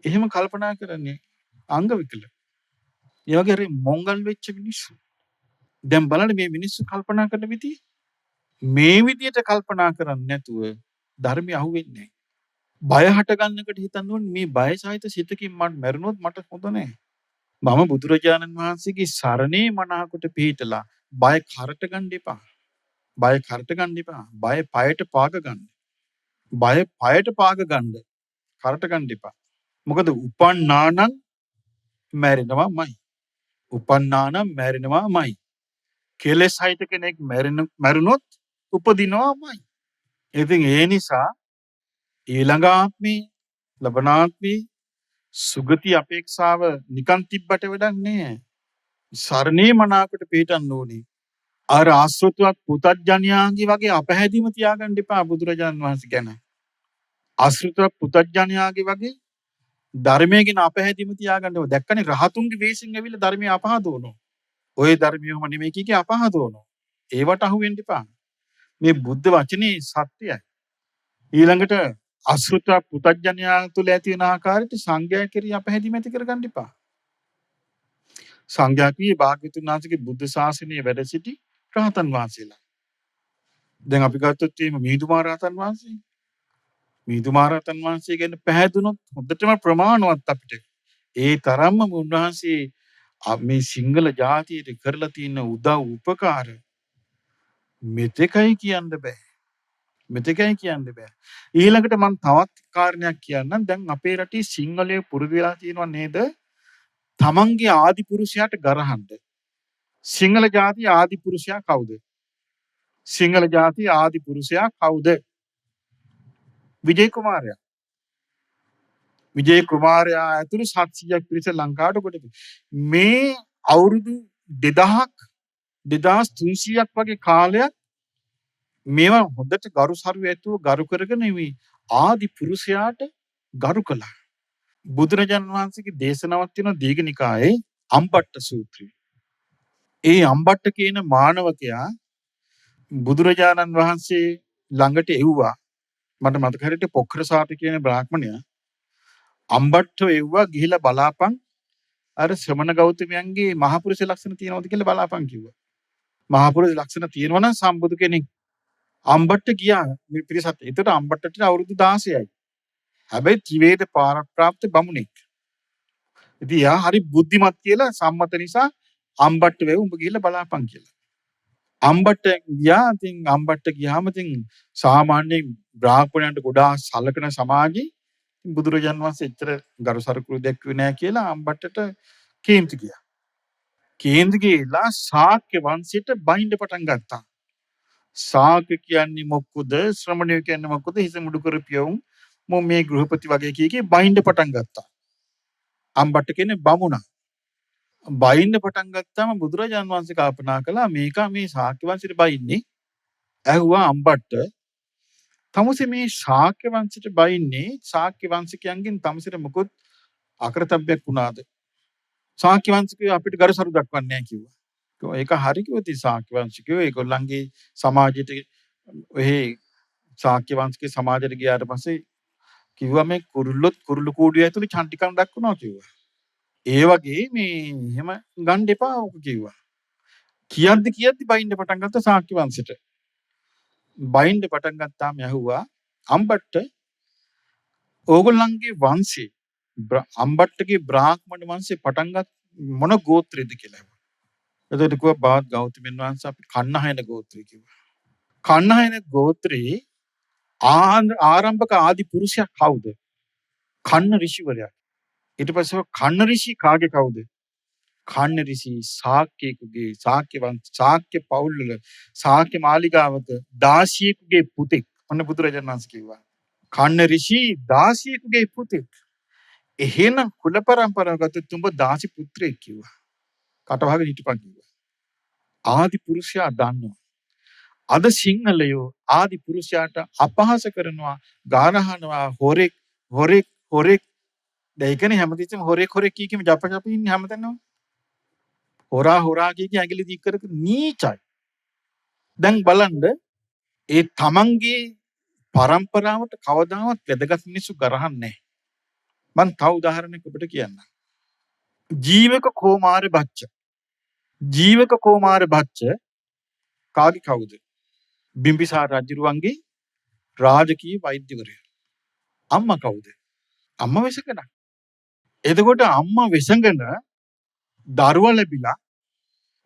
S2: එහෙම කල්පනා කරන්නේ අංග විකල. ඒ වගේ හරි මොංගල් වෙච්ච මිනිස්සු. දැන් බලන්න මේ මිනිස්සු කල්පනා කරන විදිය. මේ විදියට කල්පනා කරන්නේ නැතුව ධර්මය අහුවෙන්නේ නෑ. බය හට ගන්නකට හිතන්න ඕනේ මේ බය සහිත සිතකින් මට මැරුණොත් මට හොඳ නෑ. මම බුදුරජාණන් වහන්සේගේ සරණේ මනාකොට පිහිටලා බය කරට ගන්න එපා. බය කරට ගන්න එපා. බය පයට පාග ගන්න. බය පයට පාග ගන්න. කරට ගන්න එපා. මොකද උපන්නානම් මැරෙනවාමයි. උපන්නානම් මැරෙනවාමයි. කෙලෙස් සහිත කෙනෙක් මැරුණොත් උපදිනවාමයි. ඉතින් ඒ නිසා ඊළඟ ආත්මේ ලබනාත්මේ සුගති අපේක්ෂාව නිකන් තිබ්බට වැඩක් නෑ. සරණේ මනාකොට පිටන්න ඕනේ. අර ආශ්‍රිතවත් පුතඥයාගේ වගේ අපහැදීම තියාගන්න එපා බුදුරජාණන් වහන්සේ ගැන. ආශ්‍රිතවත් පුතඥයාගේ වගේ ධර්මයේ ගැන අපහැදීම තියාගන්න ඕනේ. දැක්කනේ රහතුන්ගේ වේසින් ඇවිල්ලා ධර්මය අපහදවනවා. ඔය ධර්මියම නෙමෙයි කීකේ අපහදවනවා. ඒවට අහු වෙන්න එපා. මේ බුද්ධ වචනේ සත්‍යයි. ඊළඟට ආශ්‍රිතවත් පුතඥයා තුළ ඇති වෙන ආකාරයට සංඝයා කෙරෙහි අපහැදීම ඇති කරගන්න එපා. සංඝයා කියේ භාග්‍යවතුන් වහන්සේගේ බුද්ධ ශාසනයේ වැඩ සිටි රහතන් වහන්සේලා. දැන් අපි ගත්තොත් මේ මිහිඳු මහ රහතන් වහන්සේ. මිහිඳු මහ රහතන් වහන්සේ ගැන පැහැදුනොත් හොඳටම ප්‍රමාණවත් අපිට. ඒ තරම්ම උන්වහන්සේ මේ සිංහල ජාතියට කරලා තියෙන උදව් උපකාර මෙතෙකයි කියන්න බෑ. මෙතෙකයි කියන්න බෑ. ඊළඟට මම තවත් කාරණයක් කියන්නම්. දැන් අපේ රටේ සිංහලයේ පුරුදු වෙලා තියෙනව නේද? තමන්ගේ ආදි පුරුෂයාට ගරහන්න. සිංහල ජාතිය ආදි පුරුෂයා කවුද? සිංහල ජාතිය ආදි පුරුෂයා කවුද? විජය කුමාරයා. විජය කුමාරයා ඇතුළු 700ක් පිරිස ලංකාවට කොට මේ අවුරුදු 2000ක් 2300ක් වගේ කාලයක් මේවා හොඳට ගරු සරු ඇතුව ගරු කරගෙන මේ ආදි පුරුෂයාට ගරු කළා. බුදුරජාණන් වහන්සේගේ දේශනාවක් තියෙනවා දීඝනිකායේ අම්බට්ට සූත්‍රය. ඒ අම්බට්ට කියන මානවකයා බුදුරජාණන් වහන්සේ ළඟට එව්වා. මට මතක හැටියට පොක්‍රසාත කියන බ්‍රාහ්මණයා අම්බට්ට එව්වා ගිහිලා බලාපන් අර ශ්‍රමණ ගෞතමයන්ගේ මහපුරුෂ ලක්ෂණ තියෙනවද කියලා බලාපන් කිව්වා. මහපුරුෂ ලක්ෂණ තියෙනවා නම් සම්බුදු කෙනෙක්. අම්බට්ට ගියා මේ පිරිසත්. ඒතට අම්බට්ටට අවුරුදු 16යි. හැබැයි ත්‍රිවේද පාරප්‍රාප්ත බමුණෙක්. ඉතින් යා හරි බුද්ධිමත් කියලා සම්මත නිසා අම්බට්ට වෙව උඹ ගිහිල්ලා බලාපන් කියලා. අම්බට්ට ගියා. ඉතින් අම්බට්ට ගියාම ඉතින් සාමාන්‍ය බ්‍රාහ්මණයන්ට ගොඩාක් සලකන සමාජේ බුදුරජාන් වහන්සේ එච්චර ගරුසරුකුරු දැක්ුවේ නෑ කියලා අම්බට්ටට කේන්ති ගියා. කේන්ති ගිහලා ශාක්‍ය වංශයට බයින්ඩ පටන් ගත්තා. ශාක්‍ය කියන්නේ මොකද? ශ්‍රමණයෝ කියන්නේ මොකද? හිස මුඩු කරපියවුන් මේ ගෘහපති වගේ කීකේ බයින්ඩ පටන් ගත්තා. අම්බට්ට කියන්නේ බමුණා. බයින්ඩ පටන් ගත්තාම බුදුරජාන් වහන්සේ කල්පනා කළා මේක මේ ශාක්‍ය වංශයට බයින්නේ. ඇහුවා අම්බට්ට තමසේ මේ ශාක්‍ය වංශයට බයින්නේ ශාක්‍ය වංශිකයන්ගෙන් තමසට මොකොත් අකරතැබ්බයක් වුණාද? ශාක්‍ය වංශිකයෝ අපිට ගරුසරු දක්වන්නේ නැහැ කිව්වා. ඒක හරි කිව්වොත් ශාක්‍ය වංශිකයෝ ඒගොල්ලන්ගේ සමාජයට ඔහි ශාක්‍ය වංශිකේ සමාජයට ගියාට පස්සේ කිව්වා මේ කුරුල්ලොත් කුරුළු කූඩුවේ ඇතුලේ චන්ටිකම් දක්වනවා කිව්වා. ඒ වගේ මේ එහෙම ගන්න එපා ඔක කිව්වා. කියද්දි බයින්ඩ පටන් ගත්ත ශාක්‍ය වංශයට. බයින්ඩ පටන් ගත්තාම ඇහුවා අම්බට්ට ඕගොල්ලන්ගේ වංශේ අම්බට්ටගේ බ්‍රාහ්මණ වංශේ පටන් ගත් මොන ගෝත්‍රයේද කියලා ඇහුවා. එතකොට කිව්වා බාත් ගෞතමයන් වහන්සේ අපි කන්නහයන ගෝත්‍රය කිව්වා. කන්නහයන ගෝත්‍රයේ ආරම්භක ආදි පුරුෂයා කවුද? කන්න ඍෂිවරයා. ඊට පස්සේ කන්න ඍෂි කාගේ කවුද? කන්න ඍෂි ශාක්‍යයෙකුගේ ශාක්‍ය පවුල් වල ශාක්‍ය මාලිගාවක දාසියෙකුගේ පුතෙක්. ඔන්න බුදුරජාණන් වහන්සේ කිව්වා. කන්න ඍෂි දාසියෙකුගේ පුතෙක්. එහෙනම් කුල පරම්පරාව ගත්තොත් උඹ දාසි පුත්‍රයෙක් කිව්වා. කටවහගෙන හිටපන් කිව්වා. ආදි පුරුෂයා දන්නවා. අද සිංහලයෝ ආදි පුරුෂයාට අපහාස කරනවා, ගානහනවා, හොරෙක් දැයිකනේ හැමතිස්සෙම හොරෙක් කී ජප ඉන්නේ හැමතැනම. හොරා කී ඇඟිලි දික් කර නීචයි. දැන් බලන්න ඒ තමන්ගේ පරම්පරාවට කවදාවත් වැදගත් මිනිස්සු ගරහන්නේ නැහැ. මම තව උදාහරණයක් ඔබට කියන්නම්. ජීවක කෝමාර බච්ච කාගේ කවුද? බිම්බිසාර රජුරුවන්ගේ රාජකීය වෛද්‍යවරයා. අම්මා කවුද? අම්මා වෙසකන. එතකොට අම්මා වෙසඟන දරුවා ලැබිලා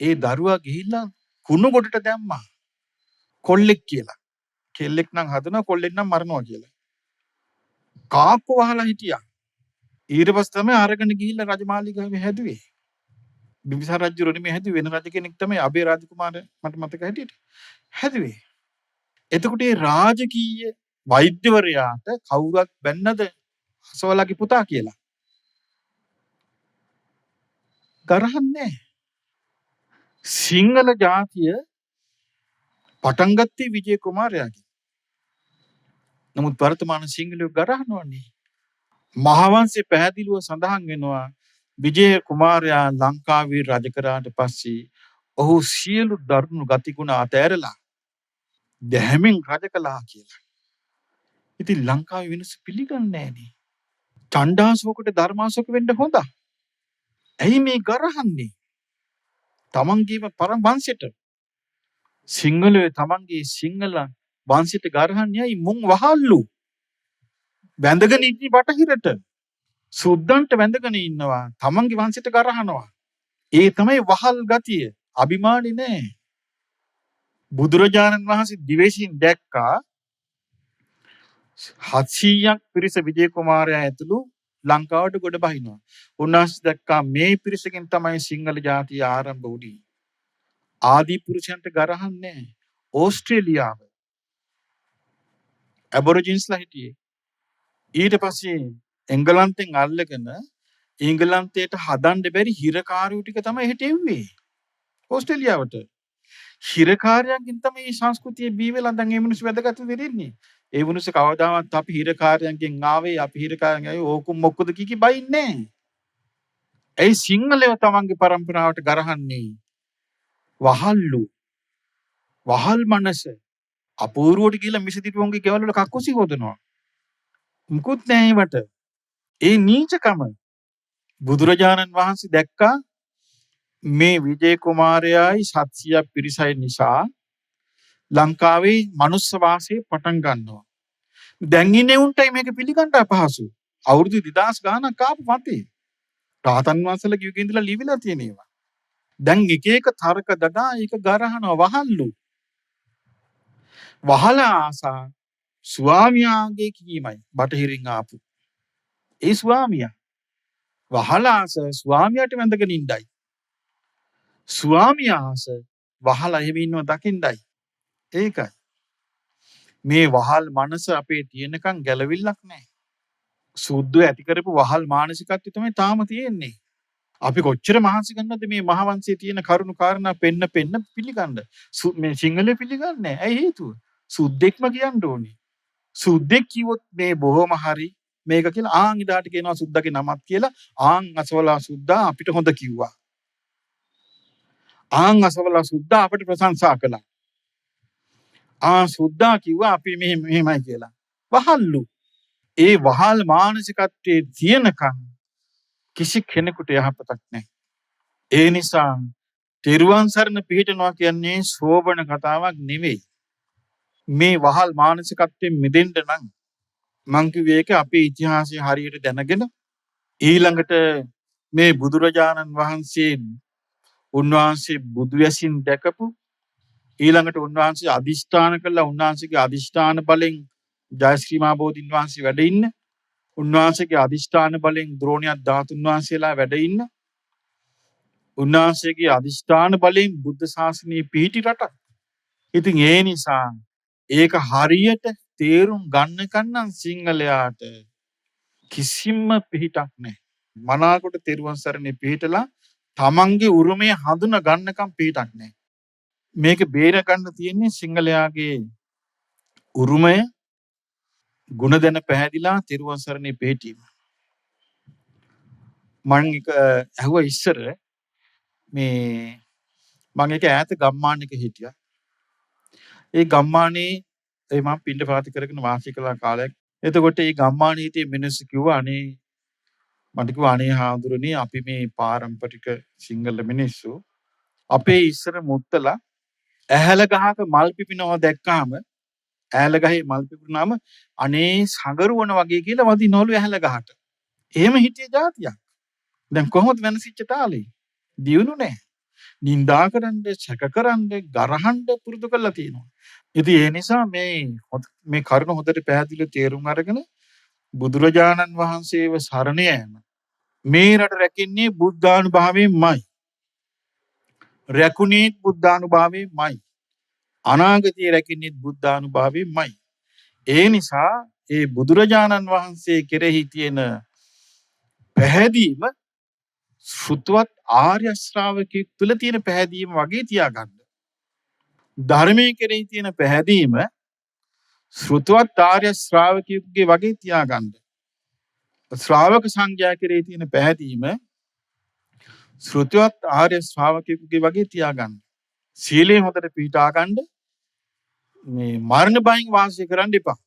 S2: ඒ දරුවා ගිහිල්ලා කුණු ගොඩට දැම්මා. කොල්ලෙක් කියලා. කෙල්ලෙක් නම් හදනවා, කොල්ලෙක් නම් මරනවා කියලා. කාප්ප වහලා හිටියා. ඊට පස්සේ තමයි අරගෙන ගිහිල්ලා රජමාලිගාවේ හැදුවේ. බිම්බිසාර රජුරුවනේ මේ හැදුවේ වෙන රජ කෙනෙක් තමයි අබේ රාජකුමාර මට මතක හැටියට හැදුවේ. එතකොට මේ රාජකීය වෛද්‍යවරයාට කවුරුත් බැන්නද අසවලාගේ පුතා කියලා? ගරහන්නේ. සිංහල ජාතිය පටන් ගත්තේ විජය කුමාරයාගෙන්. නමුත් වර්තමාන සිංහලයෝ ගරහනවනේ. මහාවංශයේ පැහැදිලිව සඳහන් වෙනවා විජය කුමාරයා ලංකාවේ රජ කරාට පස්සේ ඔහු සියලු දරුණු ගතිගුණ අතෑරලා දැහැමින් රජ කළා කියලා. ඉතින් ලංකාවේ වෙනස පිළිගන්නේ නැහනේ. චණ්ඩාශෝකට ධර්මාශෝක වෙන්න හොඳ. ඇයි මේ ගරහන්නේ? තමන්ගේම පරම වංශයට සිංහලයේ තමන්ගේ සිංහල වංශයට ගරහන්නේ ඇයි? මුන් වහල්ලු වැඳගෙන ඉන්නේ බටහිරට. සුද්දන්ට වැඳගෙන ඉන්නවා. තමන්ගේ වංශයට ගරහනවා. ඒ තමයි වහල් ගතිය. අභිමානි නෑ. බුදුරජාණන් වහන්සේ දිවයිසින් දැක්කා 700ක් පිරිස විජය කුමාරයා ඇතුළු ලංකාවට ගොඩ බහිනවා. උන්වහන්සේ දැක්කා මේ පිරිසකින් තමයි සිංහල ජාතිය ආරම්භ වුණේ. ආදි පුරුෂයන්ට ගරහන්නේ ඕස්ට්‍රේලියාව ඇබොරිජින්ස්ලා හිටියේ. ඊට පස්සේ එංගලන්තෙන් අල්ලගෙන එංගලන්තයට හදන්න බැරි හිරකාරයෝ ටික තමයි හෙට එව්වේ ඕස්ට්‍රේලියාවට. හිරකාරයන්ගෙන් තමයි මේ සංස්කෘතිය බිහි වෙලා දැන් මේ මිනිස්සු වැදගත් වෙන්නේ. ඒ මිනිස්සු කවදාවත් අපි හිරකාරයන්ගෙන් ආවේ, අපි හිරකාරයන් ආවේ ඕකුම් මොකද කී බයින්නේ. ඒ සිංහලයෝ තමන්ගේ පරම්පරාවට ගරහන්නේ. වහල්ලු වහල් මනස අපූර්වට කියලා මිසදිටුවන්ගේ ගෙවල් වල කක්කුසි හොදනවා. මුකුත් නැහැ වට. ඒ නීචකම බුදුරජාණන් වහන්සේ දැක්කා මේ විජය කුමාරයායි 700ක් පිරිසයි නිසා ලංකාවේ මනුස්ස වාසය පටන් ගන්නවා. දැන් ඉන්නේ උන්ටයි මේක පිළිගන්න අපහසු. අවුරුදු 2000 ගානක් ආපු මතේ. රාතන් වහන්සේලා කිව්වේ ඉඳලා ලියවිලා තියෙන ඒවා. දැන් එක එක තර්ක දදා ඒක ගරහනවා වහල්ලු. වහලා ආසා ස්වාමියාගේ කීමයි බටහිරින් ආපු. ඒ ස්වාමියා වහලා ආස ස්වාමියාට වැඳගෙන ඉඳයි. ස්වාමියා ආස වහලා එහෙම ඉන්නව දකින්නයි. ඒකයි. මේ වහල් මනස අපේ තියෙනකන් ගැලවිල්ලක් නැහැ. සුද්ධ ඇති කරපු වහල් මානසිකත්වය තමයි තාම තියෙන්නේ. අපි කොච්චර මහන්සි ගන්නවද මේ මහවංශයේ තියෙන කරුණු කාරණා පෙන්න පිළිගන්න. මේ සිංහලෙ පිළිගන්නේ නැහැ. ඇයි හේතුව? සුද්දෙක්ම කියන්න ඕනේ. සුද්දෙක් කිව්වොත් මේ බොහොම හරි මේක කියලා ආන් ඉදාට කියනවා සුද්දාගේ නමක් කියලා. ආන් අසවලා සුද්දා අපිට හොඳ කිව්වා. ආන් අසවලා සුද්දා අපිට ප්‍රශංසා කළා. සුද්දා කිව්වා අපි මෙහෙමයි කියලා. වහල්ලු. ඒ වහල් මානසිකත්වයේ තියෙනකන් කිසි කෙනෙකුට යහපතක් නැහැ. ඒ නිසා තෙරුවන් සරණ පිහිටනවා කියන්නේ සෝබන කතාවක් නෙවෙයි. මේ වහල් මානසිකත්වයෙන් මිදෙන්න නම් මං කිව්වේ ඒක අපේ ඉතිහාසය හරියට දැනගෙන ඊළඟට මේ බුදුරජාණන් වහන්සේ උන්වහන්සේ බුදු වැසින් දැකපු ඊළඟට උන්වහන්සේ අදිෂ්ඨාන කළා උන්වහන්සේගේ අදිෂ්ඨාන බලෙන් ජයශ්‍රී මහ බෝධින් වහන්සේ වැඩ ඉන්න උන්වහන්සේගේ අදිෂ්ඨාන බලෙන් ද්‍රෝණියක් ධාතුන් වහන්සේලා වැඩ ඉන්න උන්වහන්සේගේ අදිෂ්ඨාන බලෙන් බුද්ධ ශාසනය පිහිටි රටක්. ඉතින් ඒ නිසා ඒක හරියට තේරුම් ගන්නකන් සිංහලයාට කිසිම පිහිටක් නැහැ. මනාකොට තෙරුවන් සරණේ පිහිටලා තමන්ගේ උරුමය හඳුනා ගන්නකම් පිහිටක් නැහැ. මේක බේර ගන්න තියෙන්නේ සිංහලයාගේ උරුමය ගුණ දැන පැහැදිලා තෙරුවන් සරණේ පිහිටීම. මම එක ඇහුවා ඉස්සර මේ මම එක ඈත ගම්මානයක හිටියා. ඒ ගම්මානේ ඒ මම පින්ඩ පාති කරගෙන වාසය කළ කාලයක්. එතකොට ඒ ගම්මානේ හිටිය මිනිස්සු කිව්වා අනේ මට කිව්වා අනේ හාමුදුරනේ අපි මේ පාරම්පරික සිංහල මිනිස්සු අපේ ඉස්සර මුත්තලා ඇහැල ගහක මල් පිපිනවා දැක්කාම ඇහැල ගහේ මල් පිපුණාම අනේ සඟරුවන වගේ කියලා වදිනවලු ඇහැල ගහට. එහෙම හිටිය જાතියක්. දැන් කොහොමද වෙනසිච්ච තාලේ? දියුණු නැහැ. නින්දා කරන්න, සැක කරන්න, ගරහන්න පුරුදු කරලා තියෙනවා. ඉතින් ඒ නිසා මේ කරුණ හොඳට පැහැදිලිව තේරුම් අරගෙන බුදුරජාණන් වහන්සේව සරණ යෑම මේ රට රැකෙන්නේ බුද්ධානුභාවයෙන්මයි. රැකුණේ බුද්ධානුභාවයෙන්මයි. අනාගතයේ රැකෙන්නේ බුද්ධානුභාවයෙන්මයි. ඒ නිසා ඒ බුදුරජාණන් වහන්සේ කෙරෙහි තියෙන පැහැදීම ශ්‍රුතවත් ආර්ය ශ්‍රාවකෙක් තුළ තියෙන පැහැදීම වගේ තියාගන්න. ධර්මයේ කෙරෙහි තියෙන පැහැදීම ශ්‍රුතවත් ආර්ය ශ්‍රාවකයෙකුගේ වගේ තියාගන්න. ශ්‍රාවක සංඝයා කෙරෙහි තියෙන පැහැදීම ශ්‍රුතවත් ආර්ය ශ්‍රාවකයෙකුගේ වගේ තියාගන්න. සීලයෙන් හොඳට පිහිටා ගන්න. මේ මරණ බයෙන් වාසය කරන්න එපා.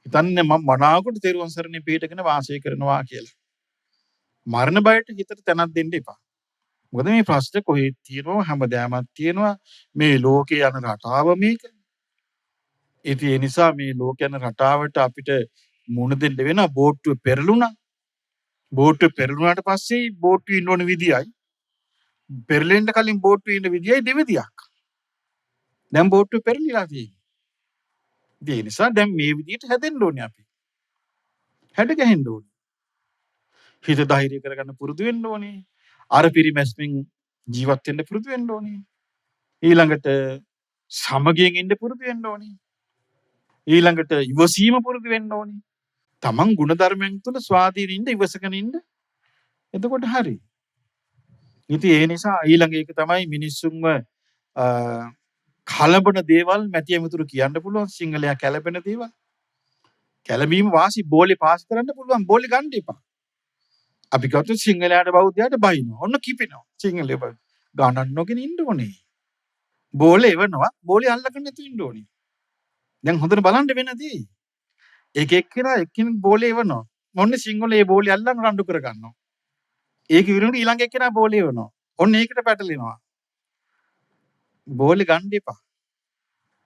S2: හිතන්නේ මම මනාවකට තෙරුවන් සරණේ පිහිටගෙන වාසය කරනවා කියලා. මරණ බයට හිතට තැනක් දෙන්න එපා. මොකද මේ ප්‍රශ්න කොහෙද තියෙනවා හැමදාමත් තියෙනවා මේ ලෝකේ යන රටාව මේක. ඉතින් ඒ නිසා මේ ලෝක යන රටාවට අපිට මුණ දෙන්න වෙන බෝට්ටුව පෙරළුණා. බෝට්ටුව පෙරළුණාට පස්සේ බෝට්ටුවේ ඉන්න ඕන විදියයි පෙරලෙන්න කලින් බෝට්ටුවේ ඉන්න විදියයි දෙවිදියක්. දැන් බෝට්ටුව පෙරලිලා තියෙන්නේ. ඒ නිසා දැන් මේ විදියට හැදෙන්න ඕනේ අපි. හැඩ ගැහෙන්න ඕනේ. හිත ධෛර්ය කරගන්න පුරුදු වෙන්න ඕනේ. අර පිරිමැස්මින් ජීවත් වෙන්න පුරුදු වෙන්න ඕනේ. ඊළඟට සමගියෙන් ඉන්න පුරුදු වෙන්න ඕනේ. ඊළඟට ඉවසීම පුරුදු වෙන්න ඕනේ. තමන් ගුණ ධර්මයන් තුළ ස්වාධීන ඉන්න ඉවසගෙන ඉන්න. එතකොට හරි. ඉතින් ඒ නිසා ඊළඟ එක තමයි මිනිස්සුන්ව කලබන දේවල් මැටි ඇමතුරු කියන්න පුළුවන්. සිංහලයා කැළපෙන දේවල්. කැළඹීම වාසි බෝලේ පාස් කරන්න පුළුවන්. බෝලේ ගන්න එපා. අපි ගත්තොත් සිංහලයාට බෞද්ධයාට බයිනවා. ඔන්න කිපෙනවා. සිංහලයා ගණන් නොගෙන ඉන්න ඕනේ. බෝලේ එවනවා. බෝලේ අල්ලගෙන නැතුව ඉන්න ඕනේ. දැන් හොඳට බලන්න වෙනදී. එක එක්කෙනා එක්කෙනෙක් බෝලේ එවනවා. මොන්නේ සිංහලයේ බෝලේ අල්ලන් රණ්ඩු කර ගන්නවා. ඒක විරුණු ඊළඟ එක්කෙනා බෝලේ එවනවා. ඔන්න ඒකට පැටලෙනවා. බෝලේ ගන්න එපා.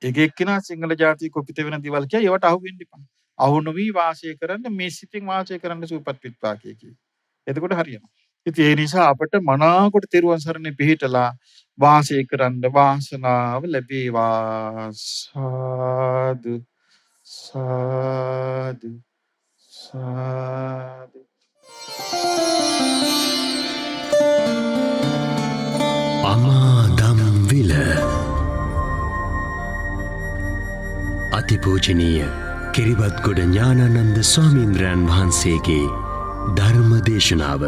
S2: එක එක්කෙනා සිංහල ජාතිය කොපිත වෙන දේවල් කියයි ඒවට අහු වෙන්න එපා. අහු නොවි වාසය කරන්න මේ සිතින් වාසය කරන්න සූපත් පිට්පාකේ කි. එතකොට හරියනවා. ඉතින් ඒ නිසා අපට මනාකොට තෙරුවන් සරණේ පිහිටලා වාසය කරන්න වාසනාව ලැබේවා. සාදු සාදු සාදු.
S1: අමාදම් විල අතිපූජනීය කිරිබත්ගොඩ ඥානානන්ද ස්වාමීන්ද්‍රයන් වහන්සේගේ ධර්ම දේශනාව